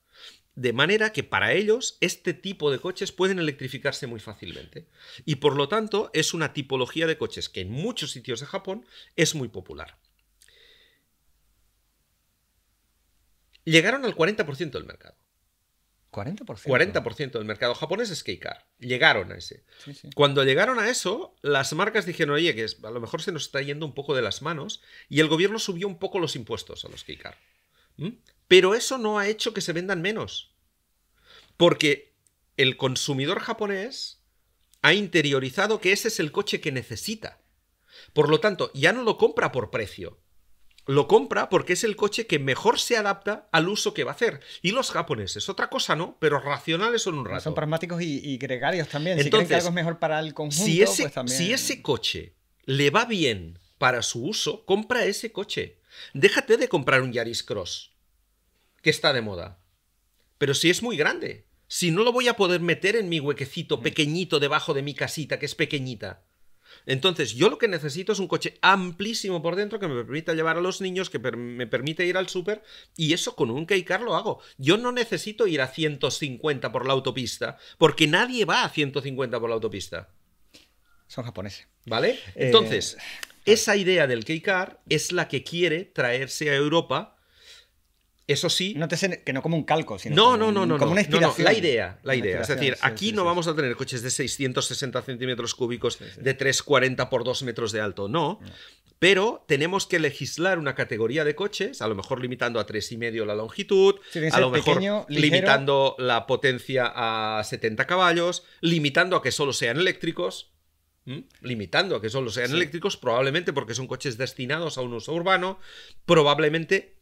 De manera que para ellos este tipo de coches pueden electrificarse muy fácilmente. Y por lo tanto es una tipología de coches que en muchos sitios de Japón es muy popular. Llegaron al 40% del mercado. ¿40%? 40% del mercado japonés es keikar. Llegaron a ese. Sí, sí. Cuando llegaron a eso, las marcas dijeron, oye, que a lo mejor se nos está yendo un poco de las manos, y el gobierno subió un poco los impuestos a los keikar. Pero eso no ha hecho que se vendan menos. Porque el consumidor japonés ha interiorizado que ese es el coche que necesita. Por lo tanto, ya no lo compra por precio. Lo compra porque es el coche que mejor se adapta al uso que va a hacer. Y los japoneses, otra cosa no, pero racionales son un rato. Son pragmáticos y gregarios también. Entonces, si creen que algo es mejor para el conjunto, pues también... Si ese coche le va bien para su uso, compra ese coche. Déjate de comprar un Yaris Cross, que está de moda. Pero si es muy grande, si no lo voy a poder meter en mi huequecito pequeñito debajo de mi casita, que es pequeñita. Entonces, yo lo que necesito es un coche amplísimo por dentro que me permita llevar a los niños, que me permite ir al súper, y eso con un K-Car lo hago. Yo no necesito ir a 150 por la autopista, porque nadie va a 150 por la autopista. Son japoneses. ¿Vale? Entonces, esa idea del K-Car es la que quiere traerse a Europa. Eso sí. Que no como un calco, sino como una inspiración. La idea. Es decir, aquí no vamos a tener coches de 660 centímetros cúbicos de 340 por 2 metros de alto, no. Pero tenemos que legislar una categoría de coches, a lo mejor limitando a 3,5 la longitud, a lo mejor pequeño, limitando la potencia a 70 caballos, limitando a que solo sean eléctricos. Limitando a que solo sean eléctricos, probablemente porque son coches destinados a un uso urbano, probablemente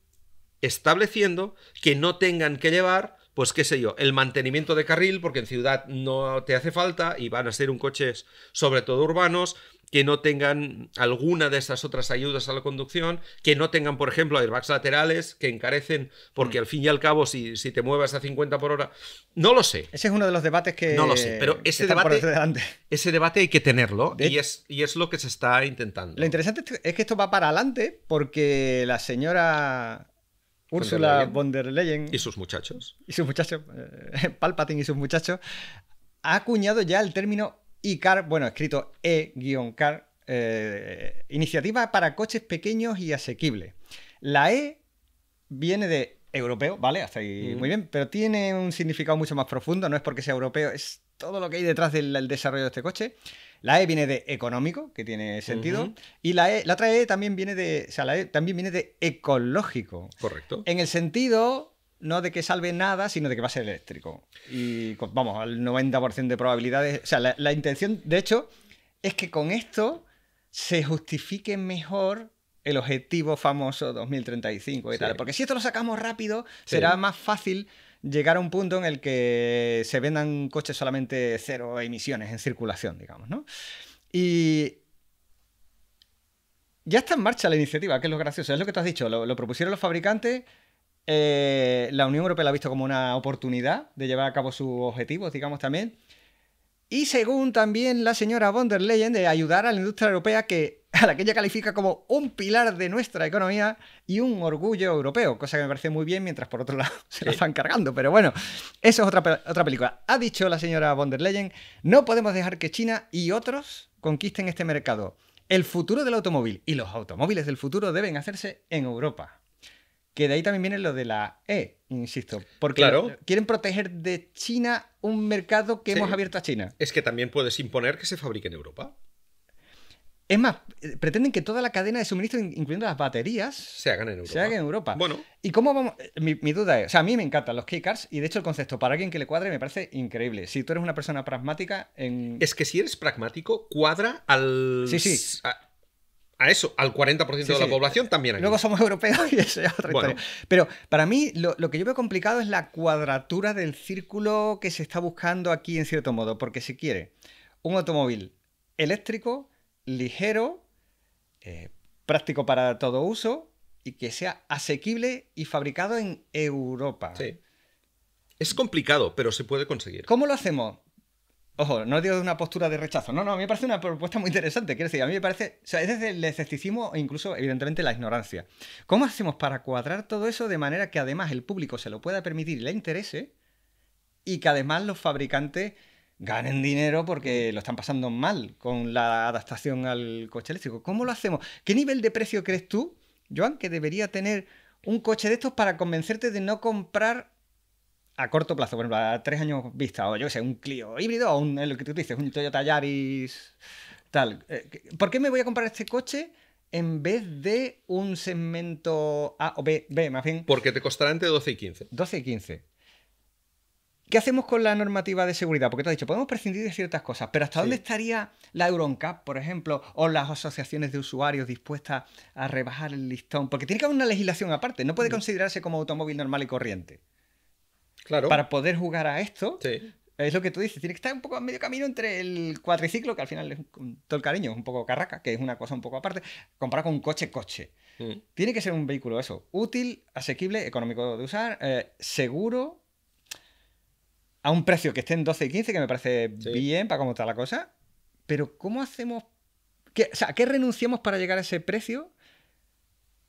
estableciendo que no tengan que llevar, pues qué sé yo, el mantenimiento de carril, porque en ciudad no te hace falta y van a ser coches sobre todo urbanos, que no tengan alguna de esas otras ayudas a la conducción, que no tengan, por ejemplo, airbags laterales, que encarecen, porque al fin y al cabo, si te muevas a 50 por hora, no lo sé. Ese es uno de los debates que... No lo sé, pero ese debate hay que tenerlo y es lo que se está intentando. Lo interesante es que esto va para adelante porque la señora... Ursula von der Leyen y sus muchachos, Palpatine y sus muchachos, ha acuñado ya el término e-car, bueno, escrito E-car, iniciativa para coches pequeños y asequibles. La E viene de europeo, ¿vale? Hasta ahí muy bien, pero tiene un significado mucho más profundo, no es porque sea europeo, es todo lo que hay detrás del desarrollo de este coche. La E viene de económico, que tiene sentido, y la otra E también viene de ecológico. Correcto. En el sentido no de que salve nada, sino de que va a ser eléctrico. Y vamos, al 90% de probabilidades. O sea, la intención, de hecho, es que con esto se justifique mejor el objetivo famoso 2035 y tal. Porque si esto lo sacamos rápido, será más fácil llegar a un punto en el que se vendan coches solamente cero emisiones en circulación, digamos, ¿no? Y ya está en marcha la iniciativa, que es lo gracioso. Es lo que tú has dicho, lo propusieron los fabricantes, la Unión Europea lo ha visto como una oportunidad de llevar a cabo sus objetivos, digamos, también. Y según también la señora von der Leyen, de ayudar a la industria europea a la que ella califica como un pilar de nuestra economía y un orgullo europeo, cosa que me parece muy bien, mientras por otro lado se la están cargando. Pero bueno, eso es otra película. Ha dicho la señora von der Leyen, no podemos dejar que China y otros conquisten este mercado. El futuro del automóvil y los automóviles del futuro deben hacerse en Europa. Que de ahí también viene lo de la E, insisto. Porque quieren proteger de China un mercado que hemos abierto a China. Es que también puedes imponer que se fabrique en Europa. Es más, pretenden que toda la cadena de suministro, incluyendo las baterías, se hagan en Europa. Bueno. ¿Y cómo vamos? Mi duda es, o sea, a mí me encantan los K-Cars y de hecho el concepto para alguien que le cuadre me parece increíble. Si tú eres una persona pragmática... Es que si eres pragmático, cuadra al... Sí. A eso, al 40% de la población también hay. Luego somos europeos y eso es otra historia. Pero para mí lo que yo veo complicado es la cuadratura del círculo que se está buscando aquí en cierto modo. Porque se quiere un automóvil eléctrico, ligero, práctico para todo uso y que sea asequible y fabricado en Europa. Sí. Es complicado, pero se puede conseguir. ¿Cómo lo hacemos? Ojo, no digo de una postura de rechazo. No, a mí me parece una propuesta muy interesante. Quiero decir, a mí me parece... O sea, es desde el escepticismo e incluso, evidentemente, la ignorancia. ¿Cómo hacemos para cuadrar todo eso de manera que además el público se lo pueda permitir y le interese y que además los fabricantes ganen dinero porque lo están pasando mal con la adaptación al coche eléctrico? ¿Cómo lo hacemos? ¿Qué nivel de precio crees tú, Joan, que debería tener un coche de estos para convencerte de no comprar a corto plazo, por ejemplo, a 3 años vista, o yo qué sé, un Clio híbrido o lo que tú dices, un Toyota Yaris, tal? ¿Por qué me voy a comprar este coche en vez de un segmento A o B, más bien. Porque te costará entre 12 y 15. 12 y 15. ¿Qué hacemos con la normativa de seguridad? Porque te has dicho, podemos prescindir de ciertas cosas, pero ¿hasta dónde estaría la EuroNCAP, por ejemplo, o las asociaciones de usuarios dispuestas a rebajar el listón? Porque tiene que haber una legislación aparte, no puede considerarse como automóvil normal y corriente. Claro. Para poder jugar a esto, es lo que tú dices, tiene que estar un poco a medio camino entre el cuatriciclo, que al final es con todo el cariño, es un poco carraca, que es una cosa un poco aparte, comparado con un coche-coche. Tiene que ser un vehículo eso, útil, asequible, económico de usar, seguro, a un precio que esté en 12 y 15, que me parece bien para cómo está la cosa. Pero ¿cómo hacemos? ¿A qué renunciamos para llegar a ese precio?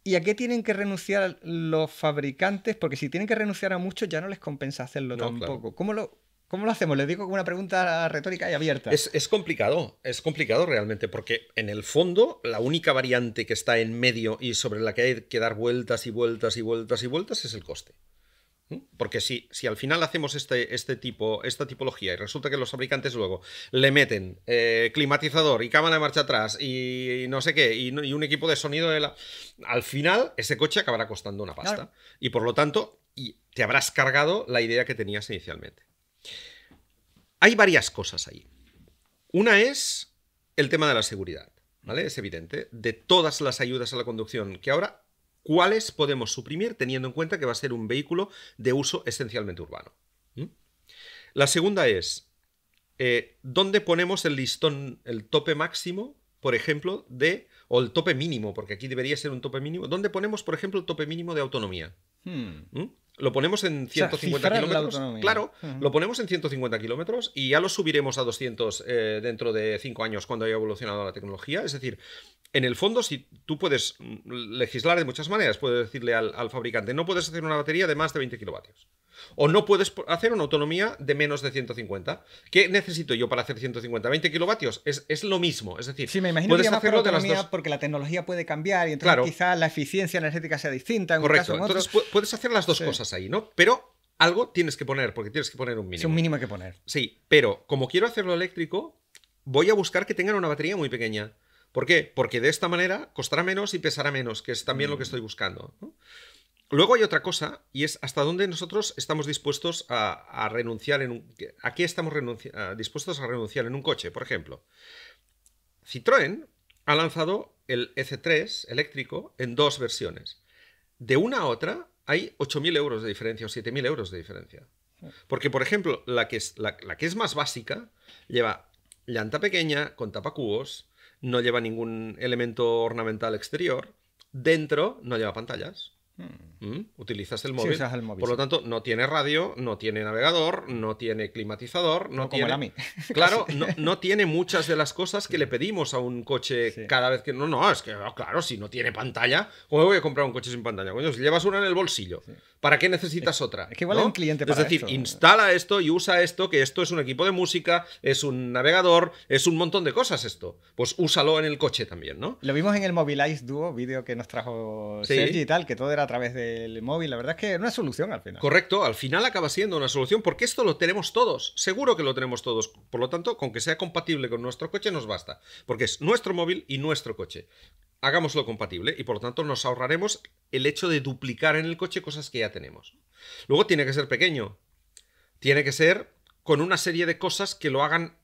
¿Y a qué tienen que renunciar los fabricantes? Porque si tienen que renunciar a mucho, ya no les compensa hacerlo tampoco. Claro. ¿Cómo lo hacemos? Les digo con una pregunta retórica y abierta. Es complicado realmente, porque en el fondo la única variante que está en medio y sobre la que hay que dar vueltas y vueltas y vueltas y vueltas es el coste. Porque si al final hacemos esta tipología y resulta que los fabricantes luego le meten climatizador y cámara de marcha atrás y no sé qué, y un equipo de sonido, al final ese coche acabará costando una pasta. Claro. Y por lo tanto, te habrás cargado la idea que tenías inicialmente. Hay varias cosas ahí. Una es el tema de la seguridad, ¿vale? Es evidente. De todas las ayudas a la conducción que ahora, ¿cuáles podemos suprimir teniendo en cuenta que va a ser un vehículo de uso esencialmente urbano? La segunda es, ¿dónde ponemos el listón, el tope máximo, por ejemplo, o el tope mínimo, porque aquí debería ser un tope mínimo? ¿Dónde ponemos, por ejemplo, el tope mínimo de autonomía? Lo ponemos en 150 kilómetros. Claro, lo ponemos en 150 kilómetros y ya lo subiremos a 200 dentro de 5 años cuando haya evolucionado la tecnología. Es decir, en el fondo, si tú puedes legislar de muchas maneras, puedes decirle al fabricante, no puedes hacer una batería de más de 20 kilovatios. O no puedes hacer una autonomía de menos de 150. ¿Qué necesito yo para hacer 150? 20 kilovatios es lo mismo. Es decir, sí, me imagino puedes que hacerlo de las dos, porque la tecnología puede cambiar y entonces quizás la eficiencia energética sea distinta. En correcto. Un caso, entonces puedes hacer las dos cosas ahí, ¿no? Pero algo tienes que poner, porque tienes que poner un mínimo. Es un mínimo que poner. Sí, pero como quiero hacerlo eléctrico, voy a buscar que tengan una batería muy pequeña. ¿Por qué? Porque de esta manera costará menos y pesará menos, que es también lo que estoy buscando, ¿no? Luego hay otra cosa, y es hasta dónde nosotros estamos dispuestos a renunciar ¿a qué estamos dispuestos a renunciar en un coche? Por ejemplo, Citroën ha lanzado el EC3 eléctrico en 2 versiones. De una a otra hay 8.000 euros de diferencia o 7.000 euros de diferencia. Porque, por ejemplo, la que es más básica lleva llanta pequeña con tapacubos, no lleva ningún elemento ornamental exterior, dentro no lleva pantallas. Utilizas el móvil. Sí, usas el móvil. Por lo tanto, no tiene radio, no tiene navegador, no tiene climatizador, no tiene. Como a mí. Claro, no tiene muchas de las cosas que le pedimos a un coche cada vez que. No, es que, claro, si no tiene pantalla, ¿cómo voy a comprar un coche sin pantalla? Coño, si llevas una en el bolsillo, ¿para qué necesitas otra? Es que igual hay un cliente para Es decir, esto. Instala esto y usa esto, que esto es un equipo de música, es un navegador, es un montón de cosas esto. Pues úsalo en el coche también, ¿no? Lo vimos en el Mobilize Duo, vídeo que nos trajo Sergi y tal, que todo era a través del móvil. La verdad es que era una solución al final. Correcto, al final acaba siendo una solución, porque esto lo tenemos todos, seguro que lo tenemos todos. Por lo tanto, con que sea compatible con nuestro coche nos basta, porque es nuestro móvil y nuestro coche. Hagámoslo compatible y por lo tanto nos ahorraremos el hecho de duplicar en el coche cosas que ya tenemos. Luego tiene que ser pequeño, tiene que ser con una serie de cosas que lo hagan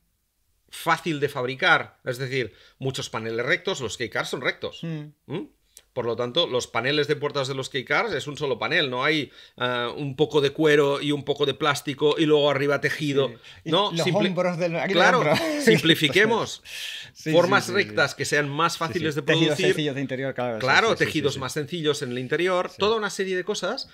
fácil de fabricar, es decir, muchos paneles rectos, los K-Cars son rectos. Por lo tanto, los paneles de puertas de los K-Cars es un solo panel, no hay un poco de cuero y un poco de plástico y luego arriba tejido. Sí. No, los hombros del... Claro, simplifiquemos. Formas rectas que sean más fáciles de producir. Tejidos sencillos de interior, claro. Claro, tejidos más sencillos en el interior. Toda una serie de cosas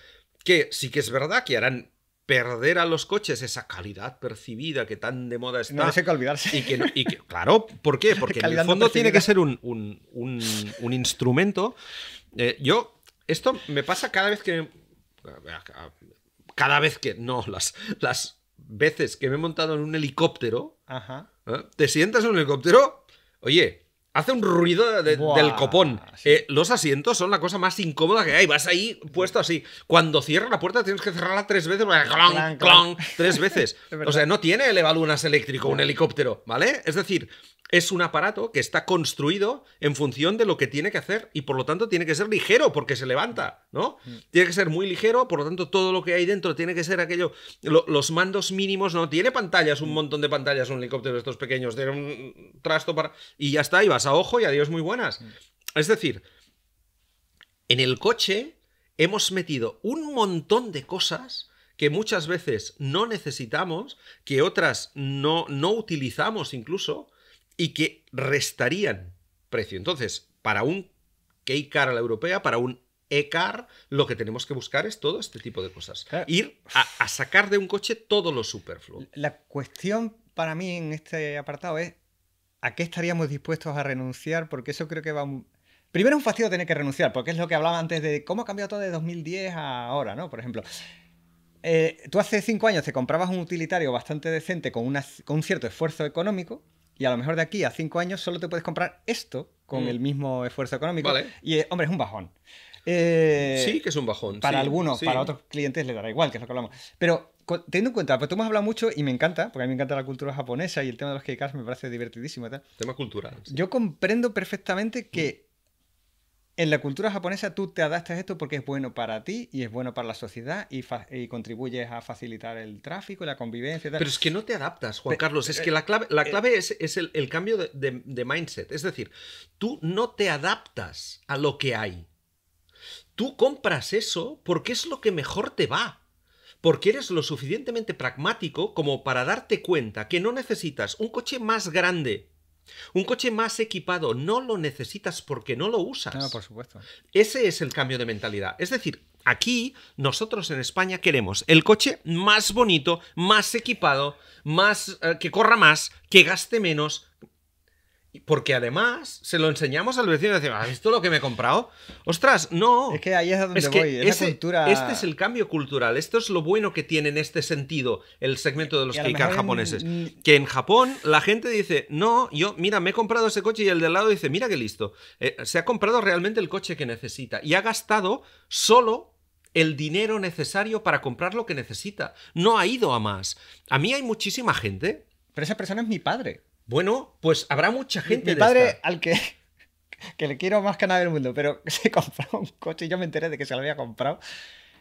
que sí que es verdad que harán perder a los coches esa calidad percibida que tan de moda está. No hay que olvidarse. Y que, claro, ¿por qué? Porque en el fondo tiene que ser un instrumento. Esto me pasa cada vez que... No, las veces que me he montado en un helicóptero. Ajá. ¿Te sientas en un helicóptero? Oye, Hace un ruido del copón. Sí. Los asientos son la cosa más incómoda que hay. Vas ahí puesto así. Cuando cierra la puerta tienes que cerrarla 3 veces. ¡Clon, clon! 3 veces. O sea, no tiene elevalunas eléctrico un helicóptero, ¿vale? Es decir, es un aparato que está construido en función de lo que tiene que hacer y por lo tanto tiene que ser ligero porque se levanta, ¿no? Tiene que ser muy ligero, por lo tanto todo lo que hay dentro tiene que ser aquello... los mandos mínimos, no tiene pantallas, un montón de pantallas, un helicóptero de estos pequeños, tiene un trasto para... Y ya está, y vas a ojo y adiós muy buenas. Es decir, en el coche hemos metido un montón de cosas que muchas veces no necesitamos, que otras no utilizamos incluso, y que restarían precio. Entonces, para un K-Car a la europea, para un E-Car, lo que tenemos que buscar es todo este tipo de cosas. Claro. Ir a sacar de un coche todo lo superfluo. La cuestión para mí en este apartado es ¿a qué estaríamos dispuestos a renunciar? Porque eso creo que va... Primero es un fastidio tener que renunciar, porque es lo que hablaba antes de cómo ha cambiado todo de 2010 a ahora, ¿no? Por ejemplo, tú hace 5 años te comprabas un utilitario bastante decente con un cierto esfuerzo económico y a lo mejor de aquí a 5 años solo te puedes comprar esto con el mismo esfuerzo económico. Vale. Y, hombre, es un bajón. Sí, que es un bajón. Para sí, algunos, sí. para otros clientes les dará igual, que es lo que hablamos. Pero teniendo en cuenta, pues tú me has hablado mucho y me encanta, porque a mí me encanta la cultura japonesa y el tema de los K-Cars me parece divertidísimo y tal. Tema cultural. Sí. Yo comprendo perfectamente que en la cultura japonesa tú te adaptas a esto porque es bueno para ti y es bueno para la sociedad y contribuyes a facilitar el tráfico y la convivencia y tal. Pero es que no te adaptas, Juan Carlos. Es que la clave es el cambio de mindset. Es decir, tú no te adaptas a lo que hay. Tú compras eso porque es lo que mejor te va. Porque eres lo suficientemente pragmático como para darte cuenta que no necesitas un coche más grande, un coche más equipado. No lo necesitas porque no lo usas. No, por supuesto. Ese es el cambio de mentalidad. Es decir, aquí nosotros en España queremos el coche más bonito, más equipado, más que corra más, que gaste menos. Porque además se lo enseñamos al vecino y decimos, ¿has visto lo que me he comprado? ¡Ostras, no! Es que ahí es a donde Es que voy. Esa cultura... Este es el cambio cultural. Esto es lo bueno que tiene en este sentido el segmento de los K-Car japoneses. Que en Japón la gente dice, no, mira, me he comprado ese coche y el de al lado dice, mira qué listo. Se ha comprado realmente el coche que necesita y ha gastado solo el dinero necesario para comprar lo que necesita. No ha ido a más. A mí hay muchísima gente... Pero esa persona es mi padre. Bueno, pues habrá mucha gente Mi padre, al que le quiero más que nada del mundo, pero se compró un coche y yo me enteré de que se lo había comprado.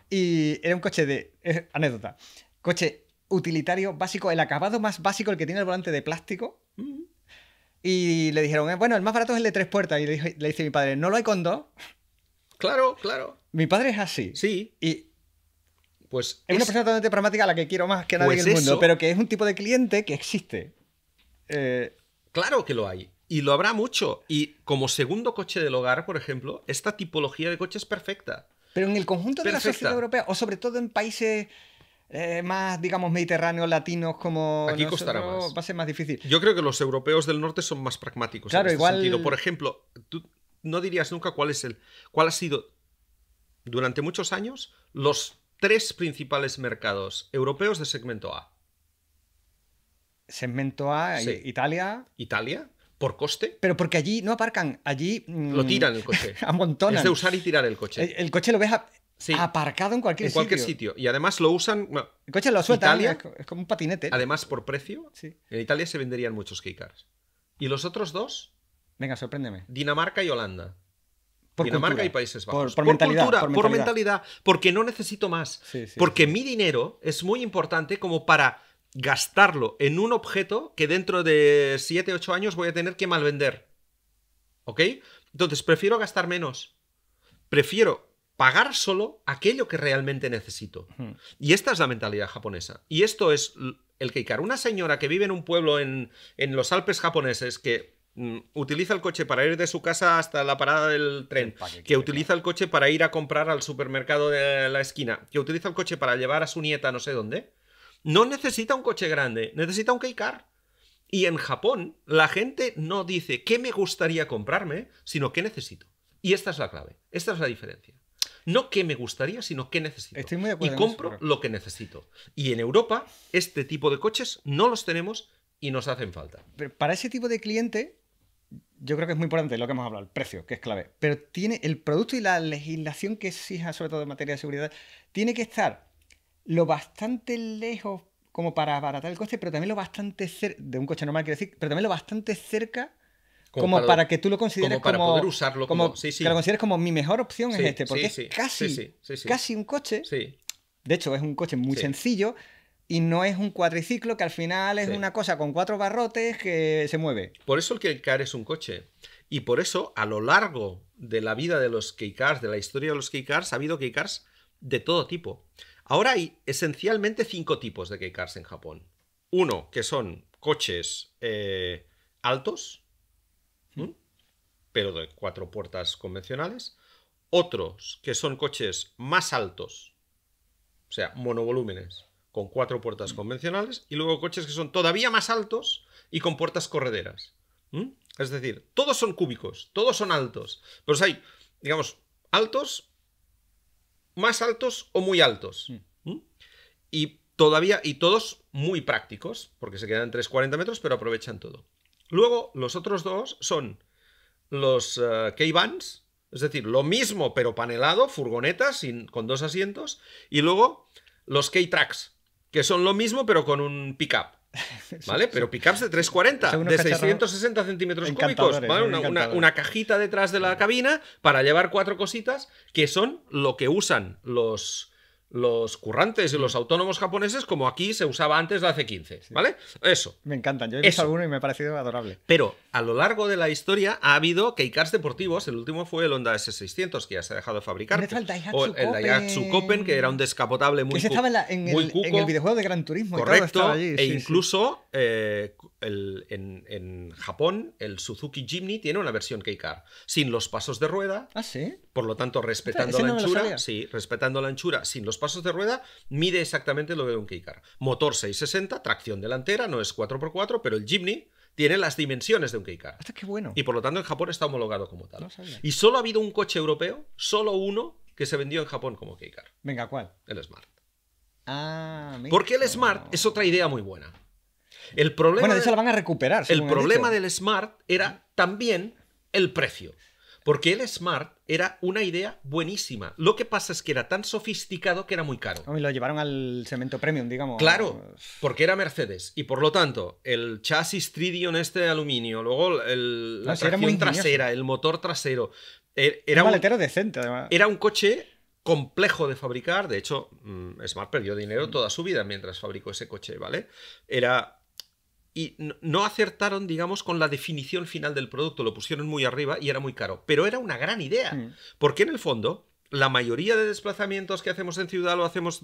Y era un coche de... anécdota. Coche utilitario básico, el acabado más básico, el que tiene el volante de plástico. Y le dijeron, bueno, el más barato es el de 3 puertas. Y le dice mi padre, ¿no lo hay con 2? Claro, claro. Mi padre es así. Sí. Y pues es una persona totalmente pragmática a la que quiero más que nadie en el mundo, pero que es un tipo de cliente que existe. Claro que lo hay. Y lo habrá mucho. Y como segundo coche del hogar, por ejemplo, esta tipología de coche es perfecta. Pero en el conjunto de la sociedad europea, o sobre todo en países más, digamos, mediterráneos, latinos, como aquí nosotros, costará más. Va a ser más difícil. Yo creo que los europeos del norte son más pragmáticos. Claro, en este igual... sentido. Por ejemplo, tú no dirías nunca cuál ha sido durante muchos años los 3 principales mercados europeos de segmento A. Segmento A, sí. Italia. ¿Italia? ¿Por coste? Pero porque allí no aparcan, allí... lo tiran el coche. Amontonan. Es de usar y tirar el coche. El coche lo ves aparcado en cualquier sitio. Y además lo usan... El coche lo sueltan, Italia, es como un patinete. Además, por precio, sí. En Italia se venderían muchos K-Cars. ¿Y los otros 2? Venga, sorpréndeme. Dinamarca y Holanda. Por Dinamarca cultura. y Países Bajos. Por mentalidad, cultura, por mentalidad. Porque no necesito más. Sí, porque mi dinero es muy importante como para gastarlo en un objeto que dentro de 7, 8 años voy a tener que malvender. ¿Ok? Entonces, prefiero gastar menos. Prefiero pagar solo aquello que realmente necesito. Y esta es la mentalidad japonesa. Y esto es el K-Car. Una señora que vive en un pueblo en los Alpes japoneses que utiliza el coche para ir de su casa hasta la parada del tren, que utiliza el coche para ir a comprar al supermercado de la esquina, que utiliza el coche para llevar a su nieta no sé dónde, no necesita un coche grande, necesita un K-Car. Y en Japón la gente no dice qué me gustaría comprarme, sino qué necesito. Y esta es la clave, esta es la diferencia. No qué me gustaría, sino qué necesito. Estoy muy de acuerdo y compro lo que necesito. Y en Europa este tipo de coches no los tenemos y nos hacen falta. Pero para ese tipo de cliente, yo creo que es muy importante lo que hemos hablado, el precio, que es clave. Pero tiene el producto y la legislación que exija, sobre todo en materia de seguridad, tiene que estar lo bastante lejos como para abaratar el coste, pero también lo bastante cerca, de un coche normal quiero decir, pero también lo bastante cerca como para que tú lo consideres como para poder usarlo como sí, sí. Que lo consideres como mi mejor opción sí, es este, porque sí, es casi un coche. Sí. De hecho, es un coche muy sencillo y no es un cuadriciclo que al final es una cosa con 4 barrotes que se mueve. Por eso el K-Car es un coche. Y por eso, a lo largo de la vida de los K-Cars, de la historia de los K-Cars, ha habido K-Cars de todo tipo. Ahora hay esencialmente 5 tipos de K-Cars en Japón. Uno, que son coches altos, pero de 4 puertas convencionales. Otros, que son coches más altos, o sea, monovolúmenes, con 4 puertas convencionales. Y luego coches que son todavía más altos y con puertas correderas. Es decir, todos son cúbicos, todos son altos. Pero hay, digamos, altos, más altos o muy altos. Y todos muy prácticos, porque se quedan en 3,40 metros, pero aprovechan todo. Luego, los otros dos son los K-Vans, es decir, lo mismo pero panelado, furgonetas con 2 asientos. Y luego los K-Trucks, que son lo mismo pero con un pick-up. ¿Vale? Pero pickups de 340, de 660 centímetros cúbicos, ¿vale? Una cajita detrás de la cabina para llevar 4 cositas que son lo que usan los currantes y los autónomos japoneses, como aquí se usaba antes la C15, ¿vale? Eso. Me encantan, yo he visto alguno y me ha parecido adorable. Pero a lo largo de la historia ha habido K-Cars deportivos. El último fue el Honda S600, que ya se ha dejado de fabricar. O el Daihatsu Copen, que era un descapotable muy cuco. Estaba en el videojuego de Gran Turismo. Correcto. Y todo estaba allí. Incluso en Japón el Suzuki Jimny tiene una versión K-Car sin los pasos de rueda. ¿Ah, sí? Por lo tanto, respetando la anchura, respetando la anchura, sin los pasos de rueda, mide exactamente lo de un K-Car. Motor 660, tracción delantera, no es 4x4, pero el Jimny tiene las dimensiones de un K-Car. ¡Qué bueno! Y por lo tanto en Japón está homologado como tal. Y solo ha habido un coche europeo, solo uno, que se vendió en Japón como K-Car. Venga, ¿cuál? El Smart. Porque el Smart es otra idea muy buena. El problema de eso la van a recuperar. El problema del Smart era también el precio. Porque el Smart era una idea buenísima. Lo que pasa es que era tan sofisticado que era muy caro. Y lo llevaron al segmento premium, digamos. Claro, porque era Mercedes. Y por lo tanto, el chasis Tridion de aluminio, luego la tracción trasera, el motor trasero. Era un maletero decente, además. Era un coche complejo de fabricar. De hecho, Smart perdió dinero toda su vida mientras fabricó ese coche, ¿vale? Y no acertaron, digamos, con la definición final del producto. Lo pusieron muy arriba y era muy caro. Pero era una gran idea. Porque en el fondo, la mayoría de desplazamientos que hacemos en ciudad lo hacemos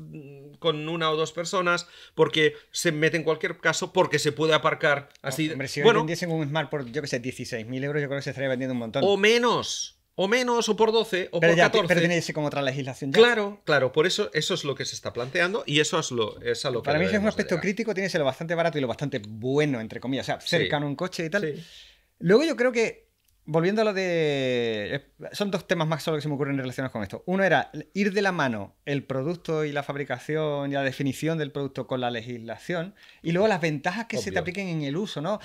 con 1 o 2 personas, porque se mete en cualquier caso, porque se puede aparcar así. Hombre, si vendiesen un Smart por, yo que sé, 16.000 euros, yo creo que se estaría vendiendo un montón. O menos, o por 12, o por 14. Pero tiene como otra legislación ya. Claro, por eso es lo que se está planteando y eso es a lo que para mí es un aspecto crítico, tiene que ser lo bastante barato y lo bastante bueno, entre comillas, o sea, cercano a un coche y tal. Sí. Luego yo creo que, volviendo a lo de... Son 2 temas más solo que se me ocurren relacionados con esto. Uno era ir de la mano el producto y la fabricación y la definición del producto con la legislación. Y luego las ventajas que se te apliquen en el uso, ¿no?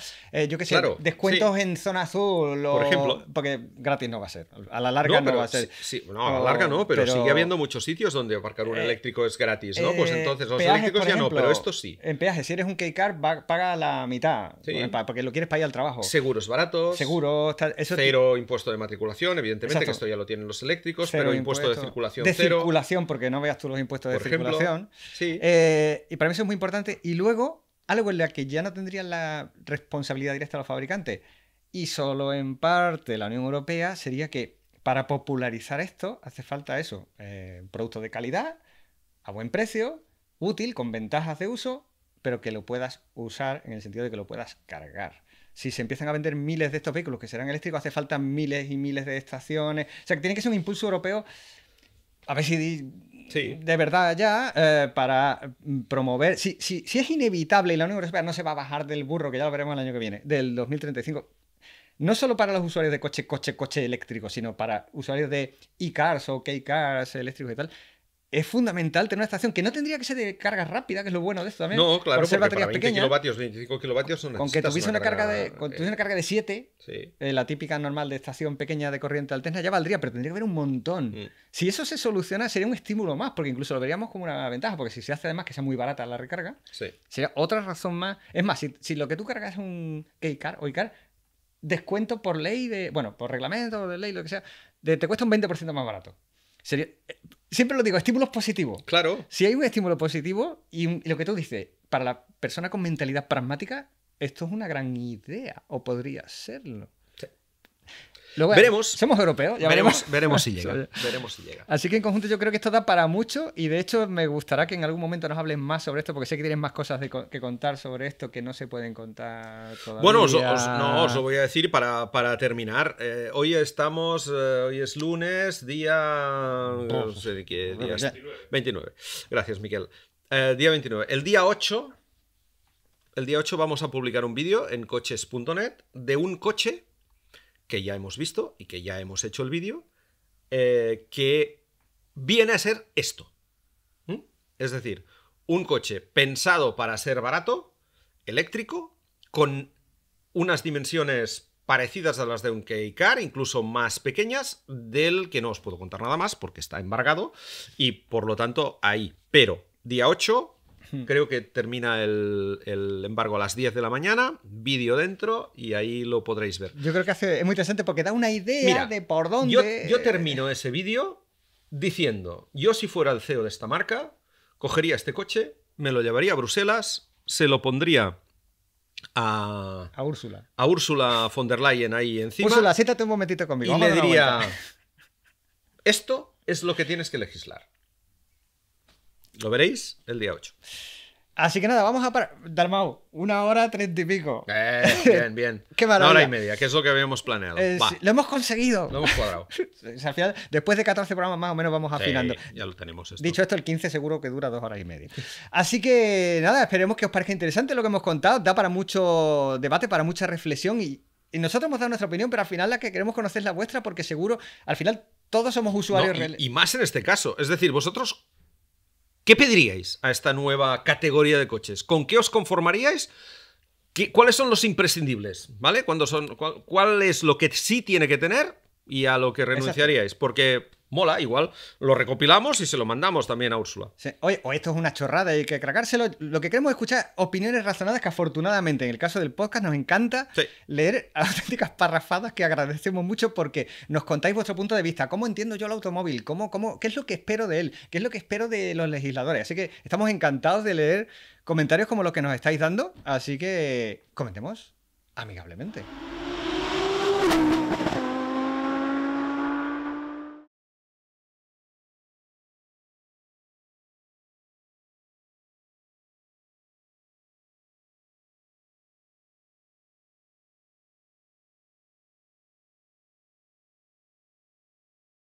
Yo qué sé, descuentos en zona azul. Por ejemplo. Porque gratis no va a ser. A la larga no va a ser. A la larga no, pero sigue habiendo muchos sitios donde aparcar un eléctrico es gratis, ¿no? Pues entonces los peajes, eléctricos ya ejemplo, no, pero esto sí. En peaje, si eres un K-Car, paga la mitad. Porque lo quieres para ir al trabajo. Seguros baratos. Eso 0 impuesto de matriculación, evidentemente, que esto ya lo tienen los eléctricos, pero impuesto de circulación cero. Circulación, porque no veas tú los impuestos de circulación. Sí. Y para mí eso es muy importante. Y luego, algo en la que ya no tendrían la responsabilidad directa los fabricantes, y solo en parte la Unión Europea, sería que para popularizar esto hace falta eso, un producto de calidad, a buen precio, útil, con ventajas de uso, pero que lo puedas usar en el sentido de que lo puedas cargar. Si se empiezan a vender miles de estos vehículos que serán eléctricos, hace falta miles y miles de estaciones. O sea, que tiene que ser un impulso europeo, a ver si de verdad ya, para promover... Si es inevitable y la Unión Europea no se va a bajar del burro, que ya lo veremos el año que viene, del 2035, no solo para los usuarios de coche eléctrico, sino para usuarios de e-cars o K-cars eléctricos y tal, es fundamental tener una estación que no tendría que ser de carga rápida, que es lo bueno de esto también. No, claro, por ser porque baterías para 20 pequeñas. kilovatios, 25 kilovatios Con que tuviese una carga de 7, sí. la típica normal de estación pequeña de corriente alterna, ya valdría, pero tendría que haber un montón. Si eso se soluciona, sería un estímulo más, porque incluso lo veríamos como una ventaja, porque si se hace además que sea muy barata la recarga, sería otra razón más. Es más, si lo que tú cargas es un Keycar o iCar, descuento por ley bueno, por reglamento, de ley, lo que sea, te cuesta un 20% más barato. Siempre lo digo, estímulos positivos. Claro. Si hay un estímulo positivo y lo que tú dices, para la persona con mentalidad pragmática, esto es una gran idea, o podría serlo. Sí. Luego, veremos. Somos europeos, ya veremos si llega. Veremos si llega. Así que en conjunto yo creo que esto da para mucho y de hecho me gustará que en algún momento nos hablen más sobre esto porque sé que tienen más cosas que contar sobre esto que no se pueden contar todavía. Bueno, os lo voy a decir para terminar. Hoy es lunes, día... No sé de qué día es. 29. Gracias, Miquel. Día 29. El día 8 vamos a publicar un vídeo en coches.net de un coche que ya hemos visto y que ya hemos hecho el vídeo, que viene a ser esto. Es decir, un coche pensado para ser barato, eléctrico, con unas dimensiones parecidas a las de un Keycar, incluso más pequeñas, del que no os puedo contar nada más porque está embargado y por lo tanto ahí. Pero día 8... creo que termina el embargo a las 10 de la mañana, vídeo dentro y ahí lo podréis ver. Yo creo que es muy interesante porque da una idea de por dónde... Yo termino ese vídeo diciendo, yo si fuera el CEO de esta marca, cogería este coche, me lo llevaría a Bruselas, se lo pondría a Úrsula. A Úrsula von der Leyen ahí encima. Úrsula, siéntate un momentito conmigo. Y le diría, esto es lo que tienes que legislar. Lo veréis el día 8. Así que nada, vamos a parar. Dalmau, 1h30 y pico. Bien. Qué maravilla. 1 hora y media, que es lo que habíamos planeado. Sí, lo hemos conseguido. Lo hemos cuadrado. Al final, después de 14 programas más o menos vamos afinando. Ya lo tenemos esto. Dicho esto, el 15 seguro que dura 2 horas y media. Así que nada, esperemos que os parezca interesante lo que hemos contado. Da para mucho debate, para mucha reflexión y nosotros hemos dado nuestra opinión, pero al final la que queremos conocer es la vuestra porque seguro, al final, todos somos usuarios. Y más en este caso. Es decir, vosotros... ¿qué pediríais a esta nueva categoría de coches? ¿Con qué os conformaríais? ¿Cuáles son los imprescindibles? ¿Vale? ¿Cuál es lo que sí tiene que tener y a lo que renunciaríais? Exacto. Porque mola, igual lo recopilamos y se lo mandamos también a Úrsula. Sí. Oye, o esto es una chorrada y hay que cracárselo. Lo que queremos es escuchar opiniones razonadas que afortunadamente en el caso del podcast nos encanta leer auténticas parrafadas que agradecemos mucho porque nos contáis vuestro punto de vista. ¿Cómo entiendo yo el automóvil? ¿Qué es lo que espero de él? ¿Qué es lo que espero de los legisladores? Así que estamos encantados de leer comentarios como los que nos estáis dando. Así que comentemos amigablemente.